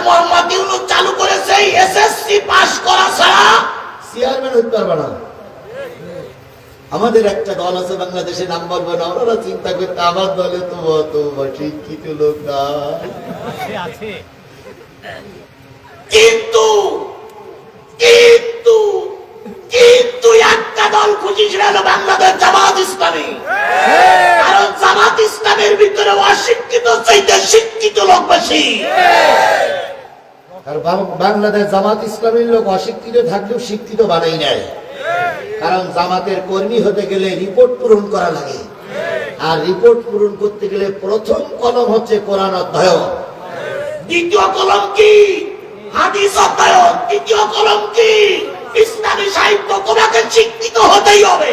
মোহাম্মদ ইউনূস চালু করেছে SSC pass করা ছাড়া চেয়ারম্যান হতে পারবে না। আমাদের একটা দল আছে বাংলাদেশে, নাম বলবো না, ওরা চিন্তা করতে আমার দলে তো অত শিক্ষিত লোক না, কিন্তু কিন্তু কিন্তু একটা দল খুশি ছিল বাংলাদেশ জামাত ইসলামী। কারণ জামাত ইসলামের ভিতরে অশিক্ষিত চাইতে শিক্ষিত লোক বেশি। আর বাংলাদেশ জামাত ইসলামের লোক অশিক্ষিত থাকলেও শিক্ষিত বানাই নেয়। কারণ জামাতের কর্মী হতে গেলে রিপোর্ট পূরণ করা লাগে, আর রিপোর্ট পূরণ করতে গেলে প্রথম কলম হচ্ছে কোরআন অধ্যয়ন, দ্বিতীয় কলম কি হাদিস অধ্যয়ন, তৃতীয় কলম কি ইসলামী সাহিত্য। তোমাকে শিক্ষিত হতেই হবে।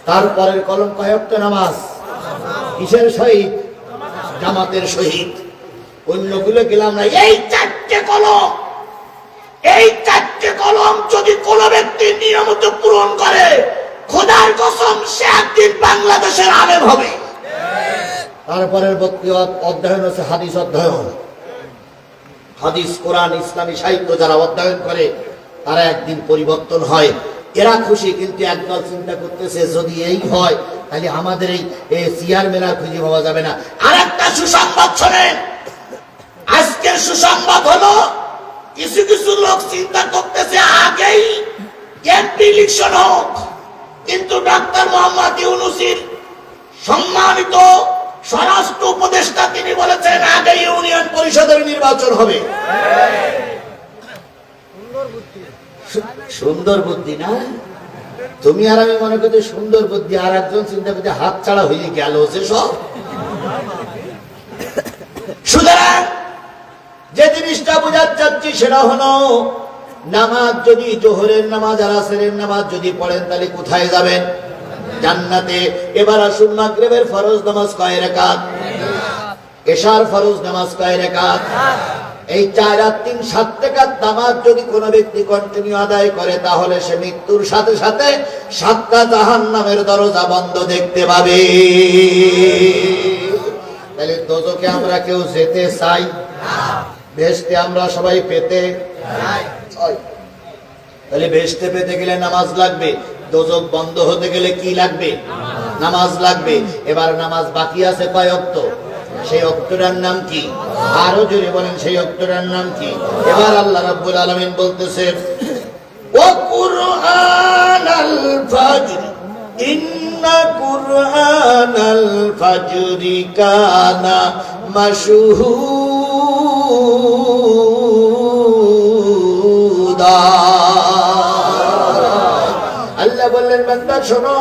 তারপরের কলম কয়েকত নামাজ, কিসের শহীদ? জামাতের শহীদ। অন্যগুলো গেলাম না। এই চারটে কলম, এই চারটে কলম যদি কোন ব্যক্তি নিয়মিত পূরণ করে, খোদার কসম সে একদিন বাংলাদেশের আলেম হবে। তারপরের অধ্যয়ন হচ্ছে হাদিস অধ্যয়ন। হাদিস, কোরআন, ইসলামী সাহিত্য যারা অধ্যয়ন করে তারা একদিন পরিবর্তন হয়। এরা খুশি, কিন্তু একদল চিন্তা করতেছে যদি এই হয় তাহলে আমাদের এই চেয়ারম্যান আর খুঁজে পাওয়া যাবে না। আর একটা সুসংবাদ শোনেন, আজকের সুসংবাদ হলো কিছু কিছু লোক চিন্তা করতেছে আগেই এমপি ইলেকশন হোক, কিন্তু ডক্টর মোহাম্মদ ইউনূসের সম্মানিত স্বরাষ্ট্র উপদেষ্টা তিনি বলেছেন আগে ইউনিয়ন পরিষদের নির্বাচন হবে। সুন্দর বুদ্ধি না? তুমি আর আমি মনে করতে সুন্দর বুদ্ধি, আর একজন চিন্তা করতে হাত ছাড়া হয়ে গেল সে সব। সুতরাং যে জিনিসটা বোঝাতে চাচ্ছি সেটা হলো, নামাজ যদি জোহরের নামাজ আর আসরের নামাজ যদি পড়েন তাহলে কোথায় যাবেন? জান্নাতে। এবার আসুন, মাগরিবের ফরজ নামাজ কয় রাকাত? এশার ফরজ নামাজ কয় রাকাত? এই 4 আর 3 7 রাকাত নামাজ যদি কোনো ব্যক্তি কন্টিনিউ আদায় করে তাহলে সে মৃত্যুর সাথে সাথে 7টা জাহান্নামের দরজা বন্ধ দেখতে পাবে। তাহলে দোজখে আমরা কেউ যেতে চাই না, বেহেশতে আমরা সবাই পেতে চাই। তাহলে বেহেশতে পেতে গেলে নামাজ লাগবে, দোজখ বন্ধ হতে গেলে কি লাগবে? নামাজ লাগবে। এবার নামাজ বাকি আছে কয় ওয়াক্ত? সেই ওয়াক্তটার নাম কি? আরো জোরে বলেন, সেই ওয়াক্তটার নাম কি? এবার আল্লাহ রাব্বুল আলামিন বলতেছে, ওয়া কুরআনাল ফাজর ইন্না কুরআনাল ফাজরি কানা মাশহুদা। আল্লাহ বললেন, বান্দা শোনো,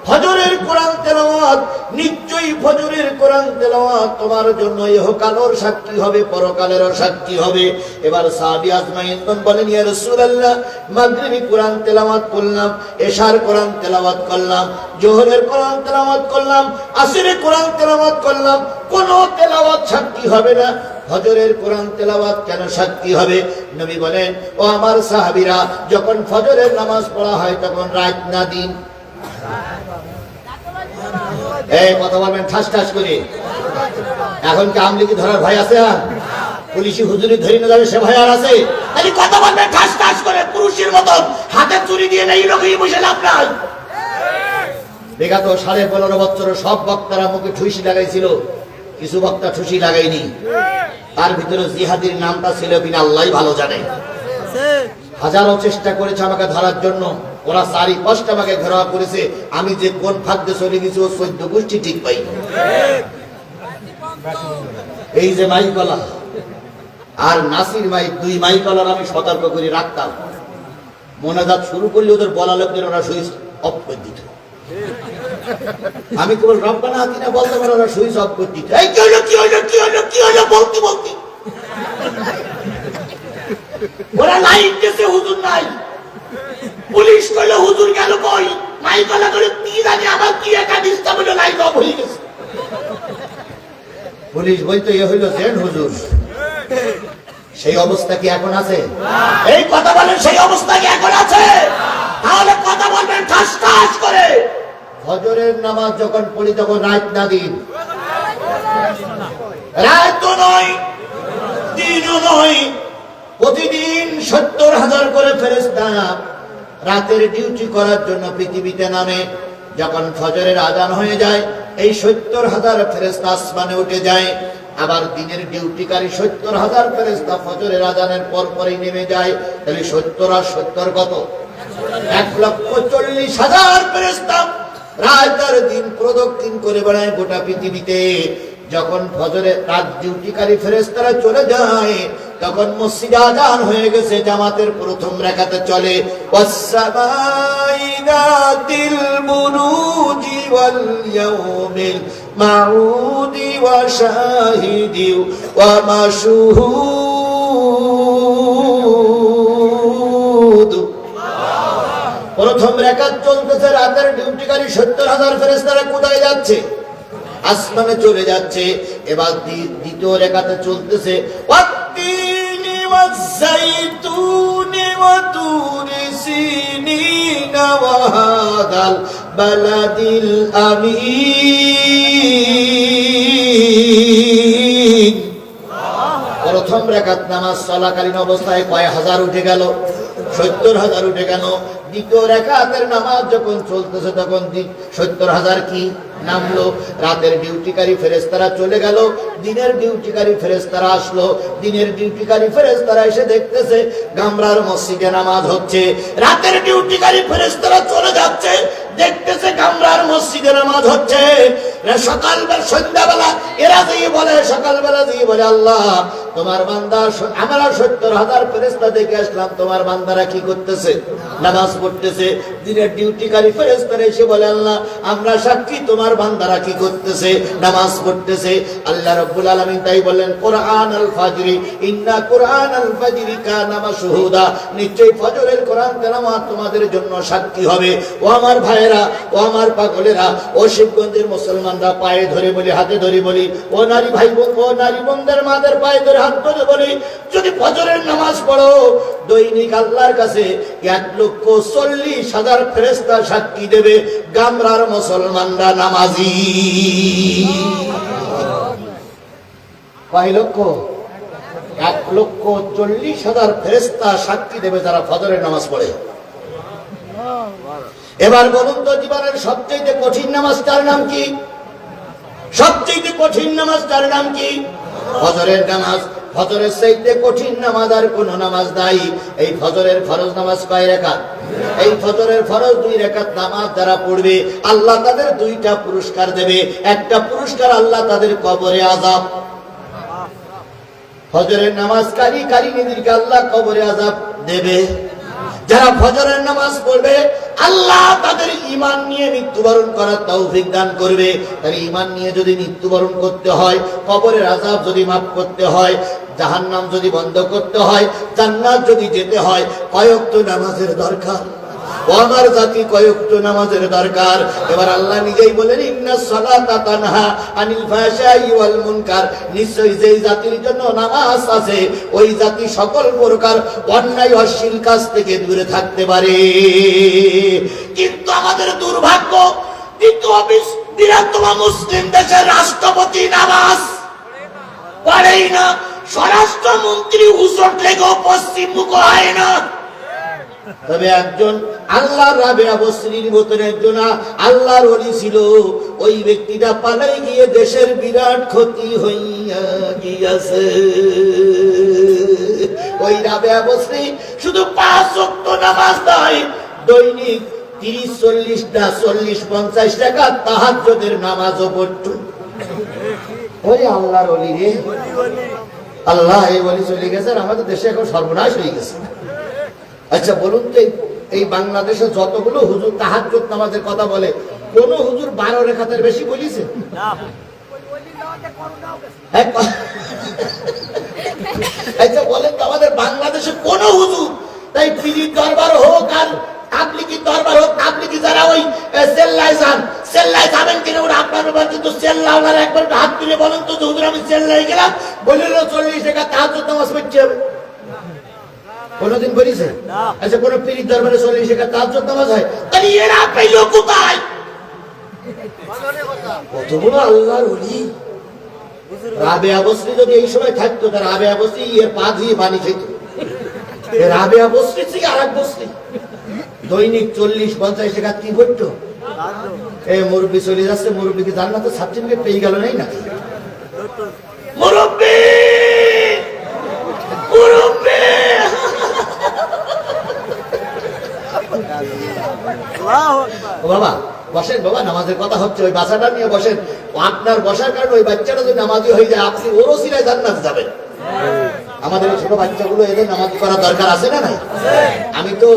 ফজরের কোরআন তেলাওয়াত, নিশ্চয়ই ফজরের কোরআন তেলাওয়াত তোমার জন্য ইহকালের সাক্ষী হবে, পরকালেরও সাক্ষী হবে। এবার সাহাবী আজমাইন বলেন, ইয়া রাসূলুল্লাহ, মাগরিবি কোরআন তেলাওয়াত করলাম, এশার কোরআন তেলাওয়াত করলাম, জোহরের কোরআন তেলাওয়াত করলাম, আসরের কোরআন তেলাওয়াত করলাম, কোন তেলাওয়াত সাক্ষী হবে না, ফজরের কোরআন তেলাওয়াত কেন সাক্ষী হবে? নবী বলেন, ও আমার সাহাবীরা, যখন ফজরের নামাজ পড়া হয় তখন রাত না দিন? এই কথা বলবেন ঠাস ঠাস করে। এখন কি আমলিকি ধরার ভয় আছে? আর পুলিশি হুজুরি ধরে না যাবে সে ভয় আর আছে? তাহলে কথা বলবেন ঠাস ঠাস করে, পুরুষের মতন হাতে চুরি দিয়ে নেই লোকই বসে লাভ নাই। বিগত 15.5 বছর সব বক্তারা মুখে ঠুসি লাগাইছিল, কিছু বক্তা ঠুসি লাগাইনি। তার ভিতরে জিহাদির নামটা ছিল কিনা আল্লাহই ভালো জানে। হাজারো চেষ্টা করেছে আমাকে ধরার জন্য, ওরা 4-5টা আমাকে ঘেরাও করেছে। আমি যে কোন ফাঁদে চলে গেছি ও 14 গোষ্ঠী ঠিক পাই। এই যে মাইকলা আর নাসির মাইক, 2 মাইকলার আমি সতর্ক করে রাখতাম। মোনাজাত শুরু করলে ওদের বলা লোকদের ওরা সুইচ অফ করে দিত। আমি কেবল রব্বানা আতিনা বলতে পারি, ওরা সুইচ অফ করে দিত। এই কি হলো, কি হলো, কি হলো, কি হলো বলতে বলতে ওরা লাইন দিয়েছে, হুজুর নাই। পুলিশ কইলো হুজুর গেল কই? মাইকলা করে কি জানি আমার কি একটা ডিস্টার্ব হলো, লাইট অফ হয়ে গেছে। পুলিশ বলতো এ হইলো জেন হুজুর। সেই অবস্থা কি এখন আছে? এই কথা বলেন, সেই অবস্থা কি এখন আছে? তাহলে কথা বলবেন ঠাস ঠাস করে। ফজরের নামাজ যখন পড়ি তখন রাত না দিন? রাত তো নয়, একদিনও নয়, প্রতিদিন 70,000 করে ফেরেশতা রাতের ডিউটি করার জন্য পৃথিবীতে নামে। যখন ফজরের আজান হয়ে যায়, এই 70,000 ফেরেশতা আসমানে উঠে যায়। আবার দিনের ডিউটিকারী 70,000 ফেরেশতা ফজরের আজানের পরপরই নেমে যায়। তাহলে 70 আর 70 কত? 1,40,000 ফেরেশতা রাত আর দিন প্রদক্ষিণ করে বেড়ায় গোটা পৃথিবীতে। যখন ফজরে রাত ডিউটিকারী ফেরেশতারা চলে যায়, তখন মসজিদে আযান হয়ে গেছে, জামাতের প্রথম রাকাতে চলে ওয়াসসামাই যাতিল বুরুজি ওয়াল ইয়াউমিল মাউদি ওয়া শাহিদি ওয়া মাশহুদ। প্রথম রাকাত চলতেছে, রাতের ডিউটিকারী 70,000 ফেরেশতারা কোথায় যাচ্ছে? আসমানে চলে যাচ্ছে। এবার দ্বিতীয় রাকাতে চলতেছে ওয়াত্তিনি ওয়াজ্জাইতুনি ওয়া তুরি সিনিনা ওয়া হাদাল বালাদিল আমিন। প্রথম রাকাত নামাজ চলাকালীন অবস্থায় কয় হাজার উঠে গেল? 70,000 উঠে গেল। দ্বিতীয় রাকাতের নামাজ যখন চলতেছে, তখন 70,000 কি নামলো। রাতের ডিউটিকারী ফেরেশতারা চলে গেল, দিনের ডিউটিকারী ফেরেশতারা আসলো। দিনের ডিউটিকারী ফেরেশতারা এসে দেখতেছে গামরার মসজিদে নামাজ হচ্ছে। রাতের ডিউটিকারী ফেরেশতারা চলে যাচ্ছে, দেখতেছে গামরার মসজিদে নামাজ হচ্ছে। সকালবেলা সন্ধ্যাবেলা এরা যেই বলে, সকালবেলা যেই বলে, আল্লাহ তোমার বান্দা, আমরা 70,000 ফেরেশতা দেখে আসলাম, তোমার বান্দারা কি করতেছে? নামাজ পড়তেছে। দিনের ডিউটিকারী ফেরেশতারা এসে বলে, আল্লাহ আমরা সাক্ষী, তোমার বান্দারা কি করতেছে? নামাজ পড়তেছে। আল্লাহ রাব্বুল আলামিন তাই বললেন, কোরআন আল ফাজরি ইন্না কোরআন আল ফাজরি কানা মাশহুদা, নিশ্চয়ই ফজরের কোরআন তেলাওয়াত তোমাদের জন্য সাক্ষী হবে। ও আমার ভাইয়েরা, ও আমার পাগলেরা, ও শিবগঞ্জের মুসলমানরা, পায়ে ধরে বলি, হাতে ধরে বলি, ও নারী ভাই বোন, ও নারী বোনদের মাদের পায়ে ধরে হাত ধরে বলি, যদি ফজরের নামাজ পড়ো, দৈনিক আল্লাহর কাছে 1,40,000 ফেরেশতা সাক্ষী দেবে গামরার মুসলমানরা নামাজি। কয় লক্ষ? 1,40,000 ফেরেশতা সাক্ষী দেবে যারা ফজরের নামাজ পড়ে। এবার বলুন তো, জীবনের সবচেয়ে কঠিন নামাজটার নাম কি? সবচেয়ে কঠিন নামাজটার নাম কি? ফজরের নামাজ। ফজরের চাইতে কঠিন নামাজ আর কোন নামাজ নাই। এই ফজরের ফরজ নামাজ কয় রাকাত? এই ফজরের ফরজ 2 রাকাত নামাজ যারা পড়বে, আল্লাহ তাদের 2টা পুরস্কার দেবে। একটা পুরস্কার আল্লাহ তাদের কবরে আযাব, ফজরের নামাজ কারীদেরকে আল্লাহ কবরে আযাব দেবে। যারা ফজরের নামাজ পড়বে, আল্লাহ তাদের ঈমান নিয়ে মৃত্যুবরণ করার তৌফিক দান করবে। তার ঈমান নিয়ে যদি মৃত্যুবরণ করতে হয়, কবরের আযাব যদি মাফ করতে হয়, জাহান্নাম যদি বন্ধ করতে হয়, জান্নাত যদি যেতে হয়, কয় ওয়াক্ত নামাজের দরকার? ও আমার জাতি, কয় ওয়াক্ত নামাজের দরকার? এবার আল্লাহ নিজেই বলেন, ইন্নাস সালাতা তানহা আনিল ফাহশাই ওয়াল মুনকার, নিশ্চয়ই যেই জাতির জন্য নামাজ আছে, ওই জাতি সকল প্রকার অন্যায় অশ্লীল কাজ থেকে দূরে থাকতে পারে। কিন্তু আমাদের দুর্ভাগ্য, দ্বিতীয় বৃহত্তম মুসলিম দেশের রাষ্ট্রপতি নামাজ পড়েই না, স্বরাষ্ট্রমন্ত্রী হুজুর লেগেও পশ্চিম মুখ হয় না। তবে একজন আল্লাহর রাবেয়া বসরির মতন একজন আল্লাহর ওলি ছিল, ওই ব্যক্তিটা পালাই গিয়ে দেশের বিরাট ক্ষতি হইয়া গিয়াছে। ওই রাবেয়া বসরি শুধু 5 ওয়াক্ত নামাজ নয়, দৈনিক 30-40টা 40-50 টাকা তাহাজ্জুদের নামাজও পড়তো। ওই আল্লাহর ওলি রে, আল্লাহ এই ওলি চলে গেছে, আমাদের দেশে এখন সর্বনাশ হয়ে গেছে। আচ্ছা বলুন তো, এই বাংলাদেশে যতগুলো হুজুর তাহাজ্জুদ নামাজের কথা বলে, কোন হুজুর 12 রাকাতের বেশি বলিছে? আচ্ছা বলেন তো, আমাদের বাংলাদেশে কোন হুজুর, তাই পীরের দরবার হোক আর তাবলীগের দরবার হোক, তাবলীগি যারা ওই সেল্লায় যান, সেল্লায় যাবেন কিনা ওরা আপনার ব্যাপার, কিন্তু সেল্লাওয়ালার একবার হাত তুলে বলেন তো, হুজুর আমি সেল্লায় গেলাম, বলিল 40 টাকা তাহাজ্জুদ নামাজ পড়তে হবে। কোনদিন বলিছে? আচ্ছা কোন পীরের দরবারে 40 টাকা তাহাজ্জুদ নামাজ হয়? তাহলে এরা পাইল কোথায়? কত বড় আল্লাহর ওলি, রাবেয়া বসরি যদি এই সময় থাকতো, তার রাবেয়া বসরি এর পা ধুয়ে পানি খেত। রাবেয়া বসরি থেকে আর এক বসরি দৈনিক 40-50 টাকা কি করতো। এই মুরব্বী চলে যাচ্ছে, মুরব্বীকে জান্নাতে সার্টিফিকেট পেয়ে গেল নাই নাকি? মুরব্বী মুরব্বী বাবা বসেন, বাবা নামাজের কথা হচ্ছে, ওই বাচ্চাটা নিয়ে বসেন। আপনার বসার কারণে ওই বাচ্চাটা যদি নামাজি হয়ে যায়, আপনি ওরও সিরায় জান্নাতে যাবেন। আমাদের ছোট বাচ্চাগুলো এদের নামাজি করার দরকার আছে না নাই? আমি তো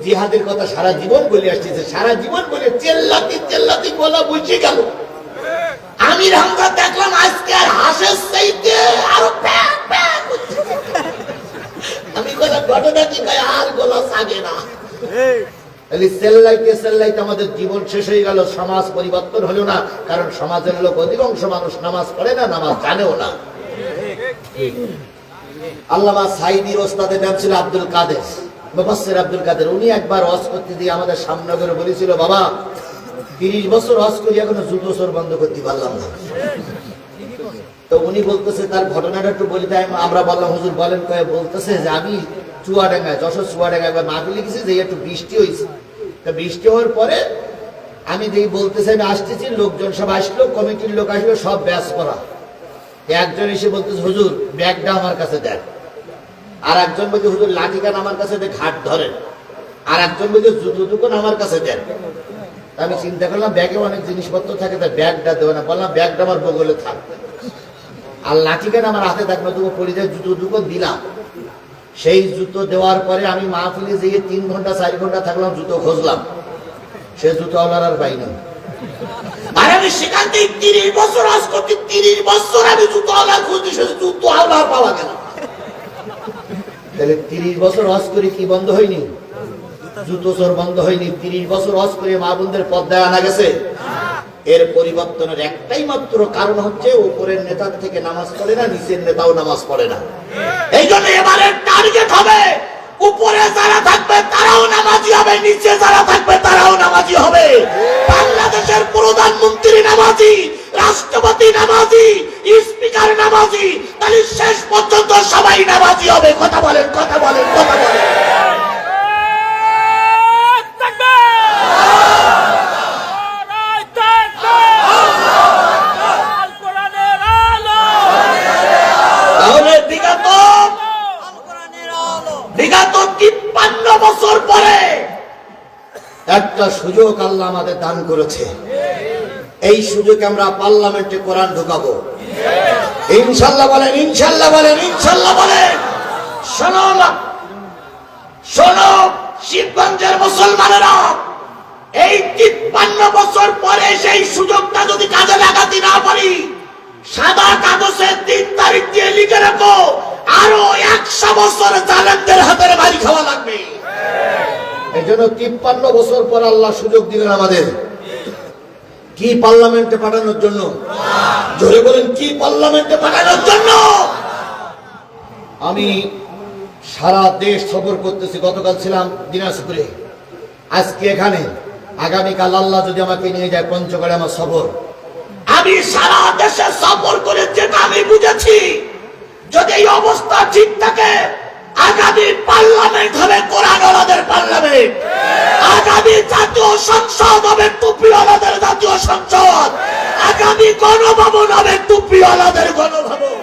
জিহাদের কথা সারা জীবন বলে আসছি, সারা জীবন বলে চেল্লাতি চেল্লাতি গলা বুঝে গেল। আমির হামজা দেখলাম আজকে আর হাসের চাইতে আরো প্যাক প্যাক করছে। আমি গলা ঘটনা কি কয় আর গলা সাগে না। চেল্লাইতে চেল্লাইতে আমাদের জীবন শেষ হয়ে গেল, সমাজ পরিবর্তন হলো না। কারণ সমাজের লোক অধিকাংশ মানুষ নামাজ পড়ে না, নামাজ জানেও না। আল্লামা সাইদির ওস্তাদের নাম ছিল আব্দুল কাদের, মুফাসসির আব্দুল কাদের। উনি একবার ওয়াজ করতে দিয়ে আমাদের সামনে করে বলেছিল, বাবা 30 বছর ওয়াজ করি এখনো জুতো চোর বন্ধ করতে পারলাম না। তো উনি বলতেছে তার ঘটনাটা একটু বলি। তাই আমরা বললাম হুজুর বলেন। কয়ে বলতেছে যে আমি চুয়াডাঙ্গায়, যশোর চুয়াডাঙ্গায় একবার মাহফিলে গেছি, যে একটু বৃষ্টি হয়েছে। তা বৃষ্টি হওয়ার পরে আমি যেই বলতেছি আমি আসতেছি, লোকজন সব আসলো, কমিটির লোক আসলো, সব ব্যাস করা। একজন এসে বলতেছে হুজুর ব্যাগটা আমার কাছে দেন। আর একজন বলছে হুজুর লাঠিকান আমার কাছে দিয়ে ঘাট ধরেন। আর একজন বলছে জুতো দুকন আমার কাছে দেন। আমি চিন্তা করলাম ব্যাগে অনেক জিনিসপত্র থাকে, তাই ব্যাগটা দেবো না। বললাম ব্যাগটা আমার বগলে থাকবে, আর লাঠিকান আমার হাতে থাকবে। দুটো পরিচয় জুতো দুকন দিলাম। সেই জুতো দেওয়ার পরে আমি মাহফিলে যেয়ে 3 ঘন্টা 4 ঘন্টা থাকলাম, জুতো খুঁজলাম। সে জুতো আওলার আর পাইনি। আর আমি সেখান থেকে 30 বছর আজ করতে, 30 বছর আমি জুতো আওলার খুঁজছি, সে জুতো আওলার পাওয়া গেল। তাহলে 30 বছর ওয়াজ করে কি বন্ধ হয়নি? জুতো চোর বন্ধ হয়নি। 30 বছর ওয়াজ করে মা বোনদের পর্দায় আনা গেছে। এর পরিবর্তনের একটাই মাত্র কারণ হচ্ছে উপরের নেতার থেকে নামাজ পড়ে না, নিচের নেতাও নামাজ পড়ে না। এই জন্য এবারের টার্গেট হবে উপরে যারা থাকবে তারাও নামাজি হবে, নিচে যারা থাকবে তারাও নামাজি হবে। বাংলাদেশের প্রধানমন্ত্রী নামাজি, রাষ্ট্রপতি নামাজি, স্পিকার নামাজি, তাহলে শেষ পর্যন্ত সবাই নামাজি হবে। কথা বলেন, কথা বলেন, কথা বলেন। তাহলে বিগত 53 বছর পরে একটা সুযোগ আল্লাহ আমাদের দান করেছে। এই সুযোগে আমরা পার্লামেন্টে কোরআন ঢুকাবো ইনশাআল্লাহ। বলেন ইনশাআল্লাহ, বলেন ইনশাআল্লাহ, বলেন। শোনো শোনো শিবগঞ্জের মুসলমানেরা, এই 53 বছর পরে সেই সুযোগটা যদি কাজে লাগাতে না পারি, সাদা কাগজে 3 তারিখ দিয়ে লিখে রাখো, আরো 100 বছর জালেমদের হাতের বাড়ি খাওয়া লাগবে। এই জন্য 53 বছর পর আল্লাহ সুযোগ দিলেন আমাদের। কি পার্লামেন্টে পাঠানোর জন্য? জোরে বলেন, কি পার্লামেন্টে পাঠানোর জন্য? আমি সারা দেশ সফর করতেছি। গতকাল ছিলাম দিনাজপুরে, আজকে এখানে, আগামীকাল আল্লাহ যদি আমাকে নিয়ে যায় পঞ্চগড়ে আমার সফর। আমি সারা দেশে সফর করে যেটা আমি বুঝেছি, যদি এই অবস্থা ঠিক থাকে, আগামী পার্লামেন্ট হবে কোরআনওয়ালাদের পার্লামেন্ট। আগামী জাতীয় সংসদ হবে টুপিওয়ালাদের জাতীয় সংসদ। আগামী গণভবন হবে টুপিওয়ালাদের গণভবন।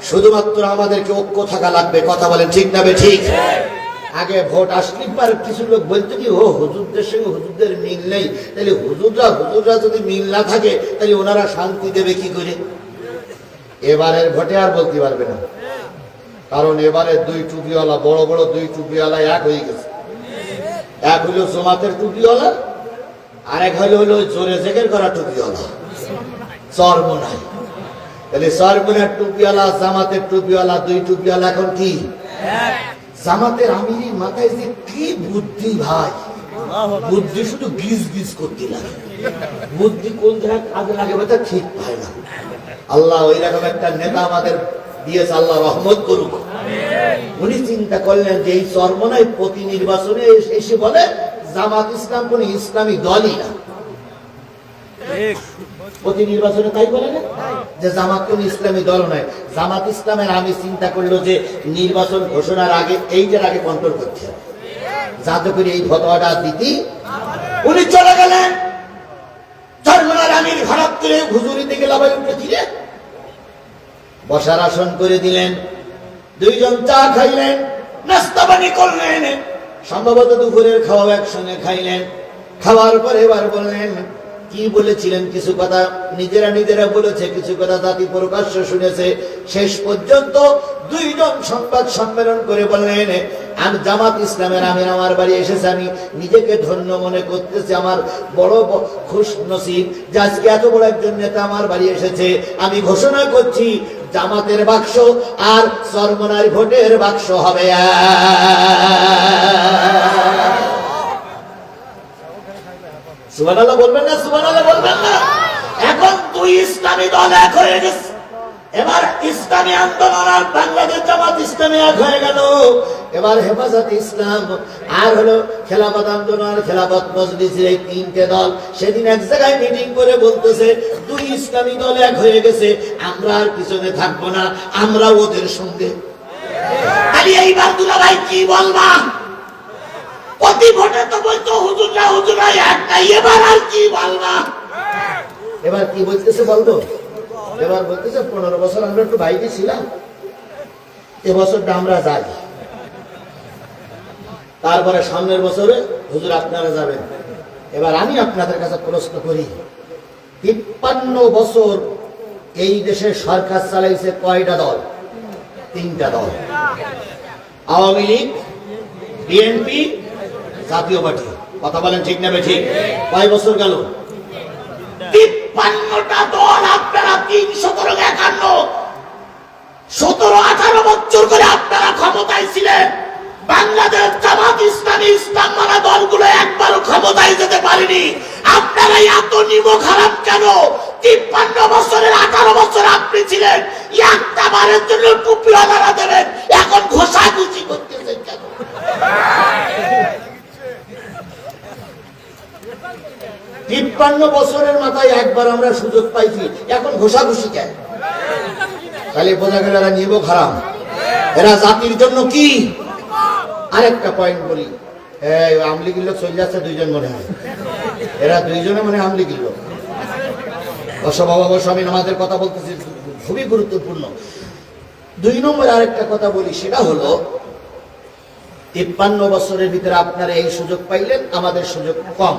শুধুমাত্র আমাদেরকে ঐক্য থাকা লাগবে। কথা বলেন ঠিক না ঠিক? আগে ভোট আসলে পর কিছু লোক বলতো কি, ও হুজুরদের সঙ্গে হুজুরদের মিল নেই। তাহলে হুজুররা যদি মিল না থাকে, তাহলে ওনারা শান্তি দেবে কি করে? এবারের ভোটে আর বলতে পারবে না, কারণ এবারে 2 টুপিওয়ালা, বড় বড় 2 টুপিওয়ালা এক হয়ে গেছে। এক হলো জমাতের টুপিওয়ালা, আর এক হলো জোরে জেগের করা টুপিওয়ালা, চরমোনাই। তাহলে চরমোনার টুপিওয়ালা, জামাতের টুপিওয়ালা, 2 টুপিওয়ালা এখন কি? জামাতের আমিরের মাথায় যে কি বুদ্ধি ভাই, বুদ্ধি শুধু গিজ গিজ করতে লাগে। বুদ্ধি কোন জায়গায় কাজে লাগে তা ঠিক পায় না। আল্লাহ ওই রকম একটা নেতা আমাদের দিয়েছে, আল্লাহ রহমত করুক। উনি চিন্তা করলেন যে এই চরমোনাই প্রতি নির্বাচনে এসে বলে জামাত ইসলাম কোন ইসলামী দলই না। প্রতি নির্বাচনে তাই বলে না যে জামাত কোন ইসলামী দল নয়। জামাত ইসলামের আমি চিন্তা করলো যে নির্বাচন ঘোষণার আগে এইটার আগে কন্ট্রোল করতে হবে, যাতে করে এই ফতোয়াটা দিতি। উনি চলে গেলেন, চরমনার আমির হঠাৎ করে হুজুরিতে গেল, উঠে দিলে বসার আসন করে দিলেন, দুইজন চা খাইলেন, নাস্তা পানি করলেন, সম্ভবত দুপুরের খাওয়া একসঙ্গে খাইলেন। খাওয়ার পরে এবার বললেন কি বলেছিলেন, কিছু কথা নিজেরা বলেছে, কিছু কথা জাতি প্রকাশ্য শুনেছে। শেষ পর্যন্ত দুইজন সংবাদ সম্মেলন করে বললেন, আমি জামাত ইসলামের আমির আমার বাড়ি এসেছে, আমি নিজেকে ধন্য মনে করতেছি, আমার বড় খুশ নসিব যে আজকে এত বড় একজন নেতা আমার বাড়ি এসেছে। আমি ঘোষণা করছি জামাতের বাক্স আর চরমনার ভোটের বাক্স হবে। সুবহানাল্লাহ বলবেন না? সুবহানাল্লাহ বলবেন না? এখন দুই ইসলামী দল এক হয়ে গেছে। এবার ইসলামী আন্দোলন আর বাংলাদেশ জামাত ইসলামী এক হয়ে গেল। এবার হেফাজত ইসলাম আর হলো খেলাফত আন্দোলন আর খেলাফত মজলিসের এই তিনটে দল সেদিন এক জায়গায় মিটিং করে বলতেছে দুই ইসলামী দল এক হয়ে গেছে, আমরা আর পিছনে থাকবো না, আমরা ওদের সঙ্গে। তাহলে এইবার দুলাভাই কি বলবা? প্রতি ভোটে তো বলতো হুজুরা এক নাই, এবার আর কি বলবা? এবার কি বলতেছে বলতো? এবার বলতেছে 15 বছর আমরা একটু বাইরে ছিলাম, এবছরটা আমরা যাই, তারপরে সামনের বছরে হুজুর আপনারা যাবেন। এবার আমি আপনাদের কাছে প্রশ্ন করি, 53 বছর এই দেশে সরকার চালাইছে কয়টা দল? 3টা দল, আওয়ামী লীগ, বিএনপি, জাতীয় পার্টি। কথা বলেন ঠিক না বেঠিক? কয় বছর গেল? 53টা দল। আপনারা 351, 17-18 বছর করে আপনারা ক্ষমতায় ছিলেন। বাংলাদেশ জামাত ইসলামী ইসলাম মানা দলগুলো একবারও ক্ষমতায় যেতে পারেনি। আপনারা এত নিমক হারাম কেন? 53 বছরের 18 বছর আপনি ছিলেন, একটা বারের জন্য টুপিওয়ালারা দেবেন, এখন ঘোষাঘুষি করতেছেন কেন? 53 বছরের মাথায় একবার আমরা সুযোগ পাইছি, এখন ঘোষাঘুষি কেন? তাহলে বোঝা গেল এরা নিমক হারাম, এরা জাতির জন্য কি? আরেকটা পয়েন্ট বলি, আমলি গিল্লো চলে যাচ্ছে দুইজন মনে হয়, এরা দুইজনে মনে আমলি গিল্লো। অবশ্য আমি আমাদের কথা বলতেছি, খুবই গুরুত্বপূর্ণ। 2 নম্বর আরেকটা কথা বলি, সেটা হলো 53 বছরের ভিতরে আপনারা এই সুযোগ পাইলেন, আমাদের সুযোগ কম।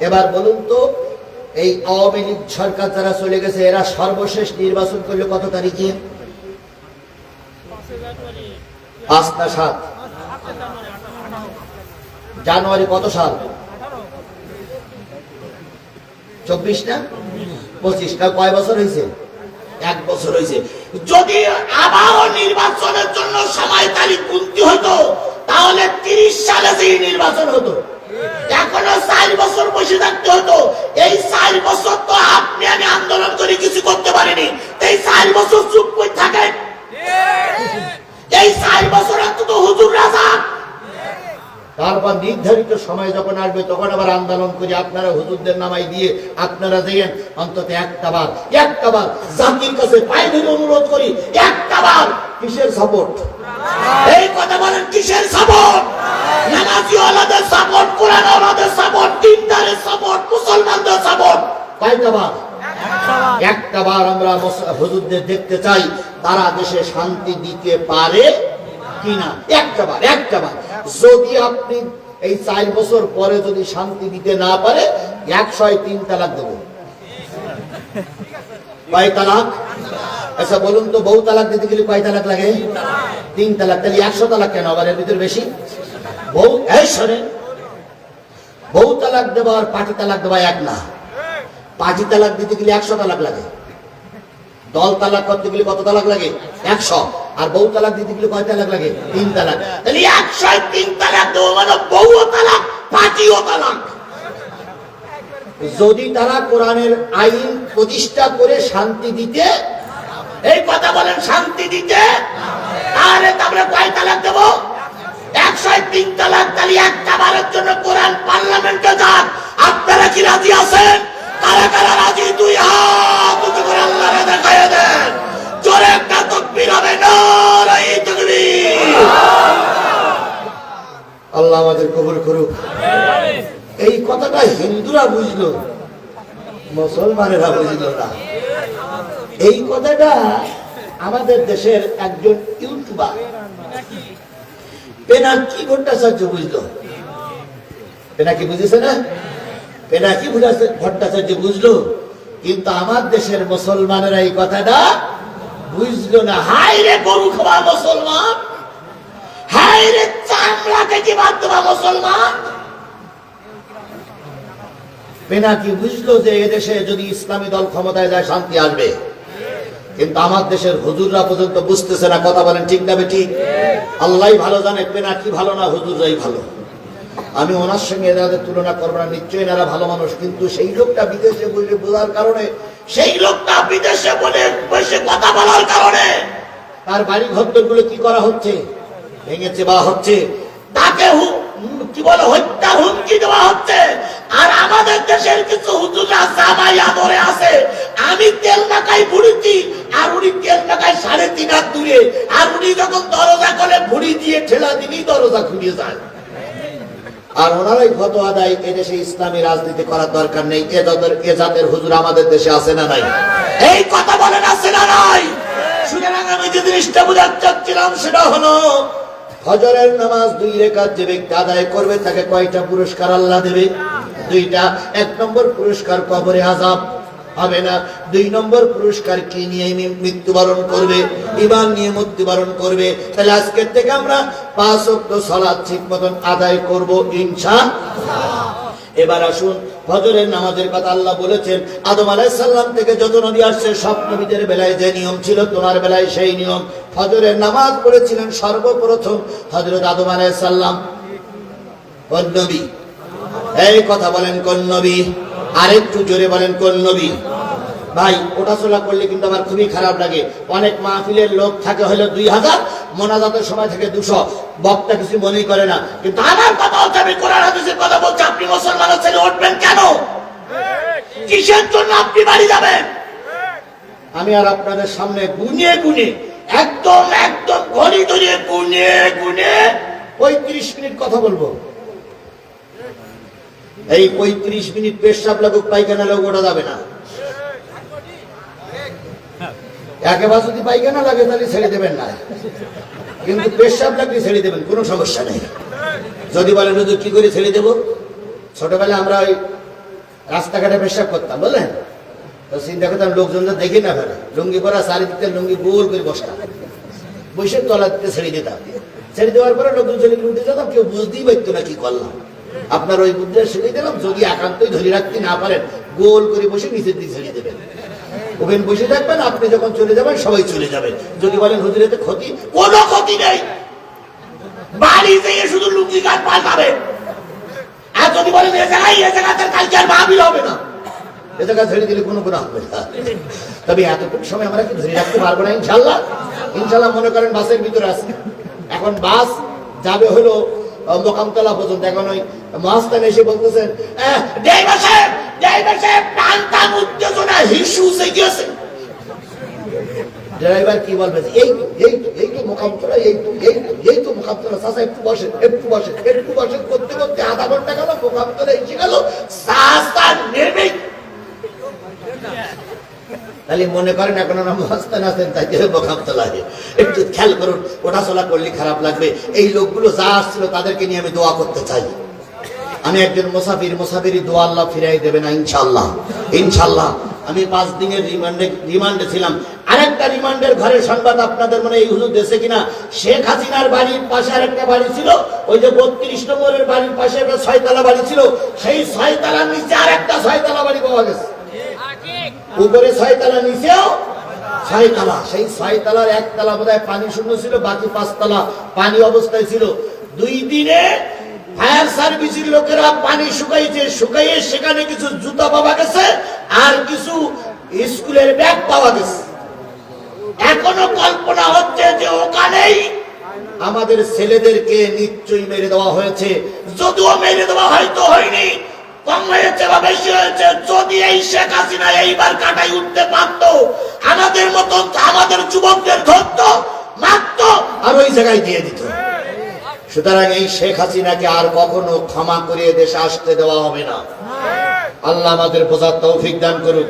এবার বলুন তো, এই আওয়ামী লীগ সরকার যারা চলে গেছে, এরা সর্বশেষ নির্বাচন করলে কত তারিখে? 5 না 7 জানুয়ারি? কত সাল? 24 না 25 না? কয় বছর হয়েছে? 1 বছর হয়েছে। যদি আবারও নির্বাচনের জন্য সময় তারিখ গুনতি হতো, তাহলে 30 সালে যে নির্বাচন হতো, এখনো 4 বছর বসে থাকতে হতো। এই 4 বছর তো আপনি আমি আন্দোলন করে কিছু করতে পারিনি, এই 4 বছর চুপ করে থাকেন। এই 4 বছর তো হুজুর রাজা, তারপর নির্ধারিত সময় যখন আসবে তখন আবার আন্দোলন করে আপনারা হুজুরদের নামাই দিয়ে আপনারা দেখেন অন্তত একটা বার জাতির কাছে পায়ে ধরে অনুরোধ করি, একটা বার কিসের সাপোর্ট? এই কথা বলেন, কিসের সাপোর্ট? নামাজি ওয়ালাদের সাপোর্ট, কোরআন ওয়ালাদের সাপোর্ট, দিনদারের সাপোর্ট, মুসলমানদের সাপোর্ট। কয়টা বার? একটা বার আমরা হুজুরদের দেখতে চাই তারা দেশে শান্তি দিতে পারে কিনা। একটা বার। যদি আপনি এই 4 বছর পরে যদি শান্তি দিতে না পারে, 103 তালাক দেব। কয় তালাক? আচ্ছা বলুন তো, বউ তালাক দিতে গেলে কয় তালাক লাগে? 3 তালাক। তাহলে 100 তালাক কেন? আবার এর ভিতরে বেশি বউ। এই শোনেন, বউ তালাক দেওয়া আর পাটি তালাক দেওয়া এক না। পাটি তালাক দিতে গেলে 100 তালাক লাগে, দল তালাক করতে গেলে কত তালাক লাগে? 100। আর বউ তালাক দিতে গেলে কয় তালাক লাগে? 3 তালাক। তাহলে 103 তালাক দেওয়া মানে বউও তালাক, পাটিও তালাক। যদি তারা কোরআনের আইন প্রতিষ্ঠা করে শান্তি দিতে, এই কথা বলেন, শান্তি দিতে, তাহলে আমরা কয় তালাক দেব? 103 তালাক। তাহলে একটা বারের জন্য কোরআন পার্লামেন্টে যান। আপনারা কি রাজি আছেন? কারা কারা রাজি? দুই হাত উঁচু করে আল্লাহকে দেখায় দেন। জোরে একটা তাকবীর হবে, নারায়ে তাকবীর। আল্লাহ আমাদের কবুল করুক। এই কথাটা হিন্দুরা বুঝলো, মুসলমানেরা বুঝলো না। এই কথাটা আমাদের দেশের একজন ইউটিউবার পেনাকি ভট্টাচার্য বুঝলো। পেনাকি বুঝেছে না? পেনাকি ভট্টাচার্য বুঝলো, কিন্তু আমার দেশের মুসলমানেরা এই কথাটা বুঝলো না। হায় রে গরু খাওয়া মুসলমান, হায় রে চামড়া থেকে বাদ দেওয়া মুসলমান। পেনাকি বুঝলো যে এদেশে যদি ইসলামী দল ক্ষমতায় যায় শান্তি আসবে, কিন্তু আমার দেশের হুজুররা পর্যন্ত বুঝতেছে না। কথা বলেন ঠিক না বেঠিক? আল্লাহ ভালো জানে পেনাকি ভালো না হুজুররাই ভালো। আমি ওনার সঙ্গে এদের তুলনা করবো না, নিশ্চয়ই এনারা ভালো মানুষ, কিন্তু সেই লোকটা বিদেশে বলে বোঝার কারণে, সেই লোকটা বিদেশে বলে বসে কথা বলার কারণে তার বাড়ি ঘরগুলো কি করা হচ্ছে? ভেঙেছে বা হচ্ছে, তাকে কি বলে হত্যা হুমকি দেওয়া হচ্ছে। আর আমাদের দেশের কিছু হুজুররা জামাই আদরে আছে, আমি তেল মাখাই ভুড়িছি আর উনি তেল মাখাই 3.5 হাত দূরে, আর উনি যখন দরজা করে ভুড়ি দিয়ে ঠেলা দিলেই দরজা খুলে যায়। আর ওনারাই ফতোয়া দেয় এদেশে ইসলামী রাজনীতি করার দরকার নেই। এ জাতের হুজুর আমাদের দেশে আছে না নাই? এই কথা বলেন আছে না নাই? সুতরাং আমি যে জিনিসটা বোঝাতে চাচ্ছিলাম সেটা হলো, ফজরের নামাজ 2 রাকাত যে ব্যক্তি আদায় করবে তাকে কয়টা পুরস্কার আল্লাহ দেবে? 2টা। 1 নম্বর পুরস্কার কবরে আযাব হবে না। 2 নম্বর পুরস্কার কি নিয়ে মৃত্যুবরণ করবে? ঈমান নিয়ে মৃত্যুবরণ করবে। তাহলে আজকের থেকে আমরা 5 ওয়াক্ত সালাত ঠিক মতন আদায় করব ইনশাআল্লাহ। এবার আসুন ফজরের নামাজের কথা আল্লাহ বলেছেন। আদম আলাইহিস সালাম থেকে যত নবী আসছে সব নবীদের বেলায় যে নিয়ম ছিল, তোমার বেলায় সেই নিয়ম। ফজরের নামাজ পড়েছিলেন সর্বপ্রথম হযরত আদম আলাইহিস সালাম। কোন নবী? এই কথা বলেন কোন নবী? আরেকটু জোরে বলেন কোন নবী? ভাই ওঠাচলা করলে কিন্তু আমার খুবই খারাপ লাগে। অনেক মাহফিলের লোক থাকে হলো 2000, মোনাজাতের সময় থেকে 200, বক্তা কিছু মনেই করে না। কিন্তু আমার কথা হচ্ছে, আমি কোরআন হাদিসের কথা বলছি। আপনি মুসলমানের ছেলে উঠবেন কেন? কিসের জন্য আপনি বাড়ি যাবেন? আমি আর আপনাদের সামনে গুনে গুনে একদম একদম ঘড়ি ধরে গুনে গুনে 35 মিনিট কথা বলবো। এই 35 মিনিট পেশাব লাগুক পায়খানা লাগুক ওটা যাবে না। একেবারে যদি পায়খানা লাগে তাহলে ছেড়ে দেবেন না, কিন্তু পেশাব লাগলে ছেড়ে দেবেন, কোনো সমস্যা নেই। যদি বলেন হুজুর কি করে ছেড়ে দেব? ছোটবেলায় আমরা ওই রাস্তাঘাটে পেশাব করতাম, বললেন তো চিন্তা করতাম লোকজনরা দেখে না ফেলে, লুঙ্গি পরা চারিদিকে লুঙ্গি গোল করে বসতাম, বসে তলা দিতে ছেড়ে দিতাম। ছেড়ে দেওয়ার পরে লোকজন ছেড়ে উঠে যেতাম, কেউ বুঝতেই পারতো না কি করলাম। আপনার ওই বুদ্ধে ছেড়ে দিলাম, যদি একান্তই ধরে রাখতে না পারেন গোল করে বসে নিচের দিকে ছেড়ে দেবেন। ওখানে বসে থাকবেন, আপনি যখন চলে যাবেন সবাই চলে যাবে। যদি বলেন হুজুর এতে ক্ষতি, কোনো ক্ষতি নেই। বাড়ি থেকে শুধু লুঙ্গি কাট পাল্টাবে। আর যদি বলেন এ জায়গাতে কালকে আর মাহফিল হবে না, এ জায়গা ছেড়ে দিলে কোনো গুনাহ হবে না। তবে এতটুকু সময় আমরা কি ধরে রাখতে পারবো না? ইনশাল্লাহ। ইনশাল্লাহ। মনে করেন বাসের ভিতরে আছে, এখন বাস যাবে হলো মোকামতলা পর্যন্ত। এখন ওই মহাস্থান এসে বলতেছেন ড্রাইভার সাহেব টান উত্তেজনা হিসু গিয়েছে। ড্রাইভার কি বলবে? এই তো মোকামতলা, এই তো মোকামতলা। চাচা একটু বসেন, একটু বসেন করতে করতে আধা ঘন্টা গেল, মোকামতলা এসে গেল, চাচা নেমেই। তাহলে মনে করেন এখন মহাস্থান আছেন, তাই মোকামতলা। একটু খেয়াল করুন, ওঠাচলা করলে খারাপ লাগবে। এই লোকগুলো যা আসছিল তাদেরকে নিয়ে আমি দোয়া করতে চাই। আমি একজন মুসাফিরি দোয়া আল্লাহ ফিরাই দেবে না ইনশাআল্লাহ। ইনশাআল্লাহ। আমি 5 দিনের রিমান্ডে ছিলাম। আরেকটা রিমান্ডের ঘরের সংবাদ আপনাদের মনে এই হুজুর দেশে কিনা, শেখ হাসিনার বাড়ির পাশে আরেকটা বাড়ি ছিল, ওই যে 32 নম্বরের বাড়ির পাশে একটা 6 তলা বাড়ি ছিল, সেই 6 তলার নিচে আরেকটা 6 তলা বাড়ি পাওয়া গেছে। উপরে 6 তলা, নিচেও 6 তলা। সেই 6 তলার 1 তলা বোধহয় পানি শূন্য ছিল, বাকি 5 তলা পানি অবস্থায় ছিল। 2 দিনে ফায়ার সার্ভিসের লোকেরা পানি শুকাইয়ে সেখানে কিছু জুতা পাওয়া গেছে আর কিছু স্কুলের ব্যাগ পাওয়া গেছে। এখনো কল্পনা হচ্ছে যে ওখানেই আমাদের ছেলেদেরকে নিশ্চয়ই মেরে দেওয়া হয়েছে। যদিও মেরে দেওয়া হয়তো হয়নি, কম হয়েছে বা বেশি হয়েছে, যদি এই শেখ হাসিনা এইবার কাটাই উঠতে পারত, আমাদের মতন আমাদের যুবকদের ধরত, মারত, আর ওই জায়গায় দিয়ে দিত। সুতরাং এই শেখ হাসিনাকে আর কখনো ক্ষমা করে দেশে আসতে দেওয়া হবে না। আল্লাহ আমাদের বোঝার তৌফিক দান করুন।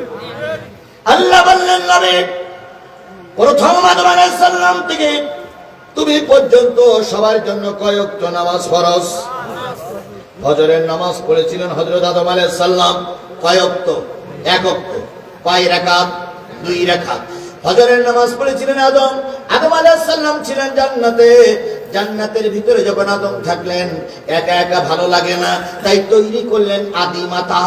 আল্লাহ বললেন নবী, প্রথম আদম আলাইহিস সালাম থেকে তুমি পর্যন্ত সবার জন্য কয়েকটা নামাজ ফরজ। ফজরের নামাজ পড়েছিলেন হযরত আদম আলাইহিস সালাম কয়েকট, একক্ত, কয় রাকাত? 2 রাকাত। ফজরের নামাজ পড়েছিলেন আদম। আদম আলাইহিস সালাম ছিলেন জান্নাতে। জান্নাতের ভিতরে যখন আদম থাকলেন, একা একা ভালো লাগে না, তাই তৈরি করলেন আদি মাতা।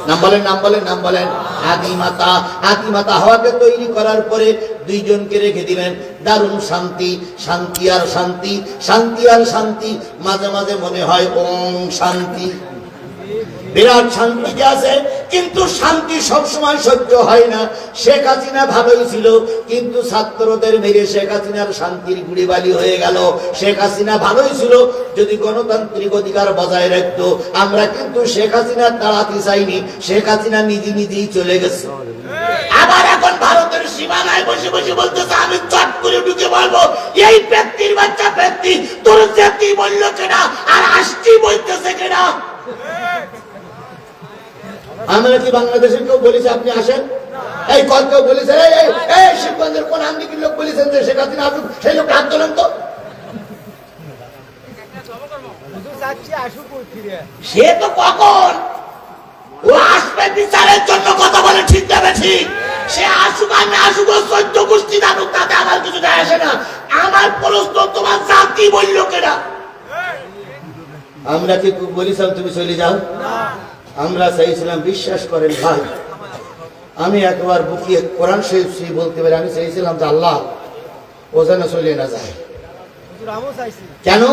নাম বলেন, নাম বলেন, নাম বলেন। আদি মাতা। আদি মাতা হওয়াকে তৈরি করার পরে দুইজনকে রেখে দিলেন। দারুণ শান্তি, শান্তি আর শান্তি, শান্তি আর শান্তি। মাঝে মাঝে মনে হয় ওম শান্তি, বিরাট শান্তিতে আছে, কিন্তু শান্তি সবসময় সহ্য হয় না। শেখ হাসিনা ভালোই ছিল, কিন্তু ছাত্রদের মেরে শেখ হাসিনার শান্তির গুড়িবালি হয়ে গেল। শেখ হাসিনা ভালোই ছিল, যদি গণতান্ত্রিক অধিকার বজায় রাখত। আমরা কিন্তু শেখ হাসিনা তাড়াতে চাইনি, শেখ হাসিনা নিজে নিজেই চলে গেছে। আবার এখন ভারতের সীমানায় বসে বসে বলতেছে, আমি চট করে ঢুকে বলবো, এই ব্যক্তির বাচ্চা ব্যক্তি তোর জাতি বলল কেনা আর আসছি বলতেছে কেনা। আমরা কি বাংলাদেশের কেউ বলেছে আপনি আসেন? এই কেউ বলেছে এই শিবগঞ্জের কোন আন্দিকির লোক বলেছেন যে শেখ হাসিনা আসুক, সেই লোক হাত তোলেন তো। সে তো কখন ও আসবে বিচারের জন্য কথা বলে, ঠিক যাবে ঠিক। সে আসুক আর না আসুক, 14 গোষ্ঠী জানুক, তাতে আমার কিছু যায় আসে না। আমার প্রশ্ন, তোমার জাতি বলল কেনা? আমরা কি বলেছিলাম তুমি চলে যাও? আমরা চাইছিলাম, বিশ্বাস করেন ভাই, আমি একবার বুকিয়ে কোরআন শরীফ বলতে পারি, আমি চাইছিলাম যে আল্লাহ ও যেন চলে না যায়। কেন?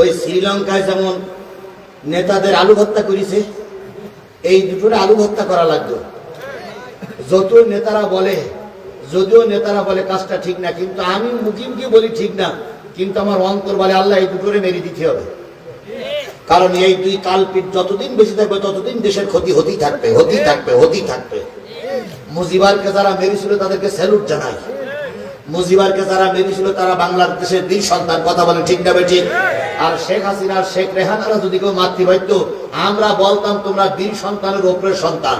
ওই শ্রীলঙ্কায় যেমন নেতাদের আলু হত্যা করেছে, এই দুটোর আলু হত্যা করা লাগতো। যদিও নেতারা বলে কাজটা ঠিক না, কিন্তু আমি মুখে বলি ঠিক না, কিন্তু আমার অন্তর বলে আল্লাহ এই দুটোরে মেরে দিতে হবে। কারণ এই দুই কালপিট যতদিন বেশি থাকবে, ততদিন দেশের ক্ষতি হতেই থাকবে, হতেই থাকবে, হতেই থাকবে। মুজিবারকে যারা মেরেছিল তাদেরকে স্যালুট জানাই। মুজিবারকে যারা মেরেছিল তারা বাংলাদেশের বীর সন্তান। কথা বলে ঠিক না বেঠিক? আর শেখ হাসিনা, শেখ রেহানারা যদি কেউ মাতৃভাগ্য, আমরা বলতাম তোমরা বীর সন্তানের ওপরের সন্তান।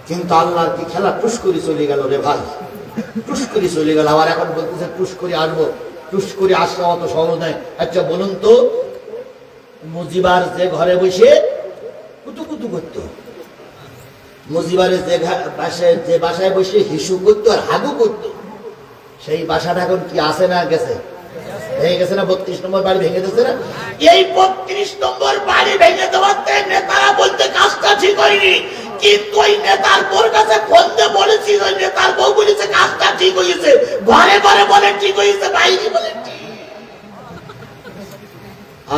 কিন্তু আল্লাহর কি খেলা, টুস করে চলে গেল রে ভাই, টুস করে চলে গেল। আবার এখন বলতেছে টুস করে আসবো, টুস করে আসা অত সহজ নয়। আচ্ছা বলুন তো, মুজিবার যে ঘরে বসে কুতুকুতু করত, মুজিবারের যে বাসায় বসে হিসু করতো আর হাগু করতো, সেই বাসাটা এখন কি আছে না গেছে? ভেঙে গেছে না? 32 নম্বর বাড়ি ভেঙে দিয়েছে না? এই 32 নম্বর বাড়ি ভেঙে দেওয়াতে নেতারা বলতে কাজটা ঠিক হয়নি, কিন্তু ওই নেতার বোর কাছে ফোন দিয়ে বলেছি, ওই নেতার বউ বলেছে কাজটা ঠিক হয়েছে। ঘরে ঘরে বলে ঠিক হয়েছে, বাইরে বলে ঠিক।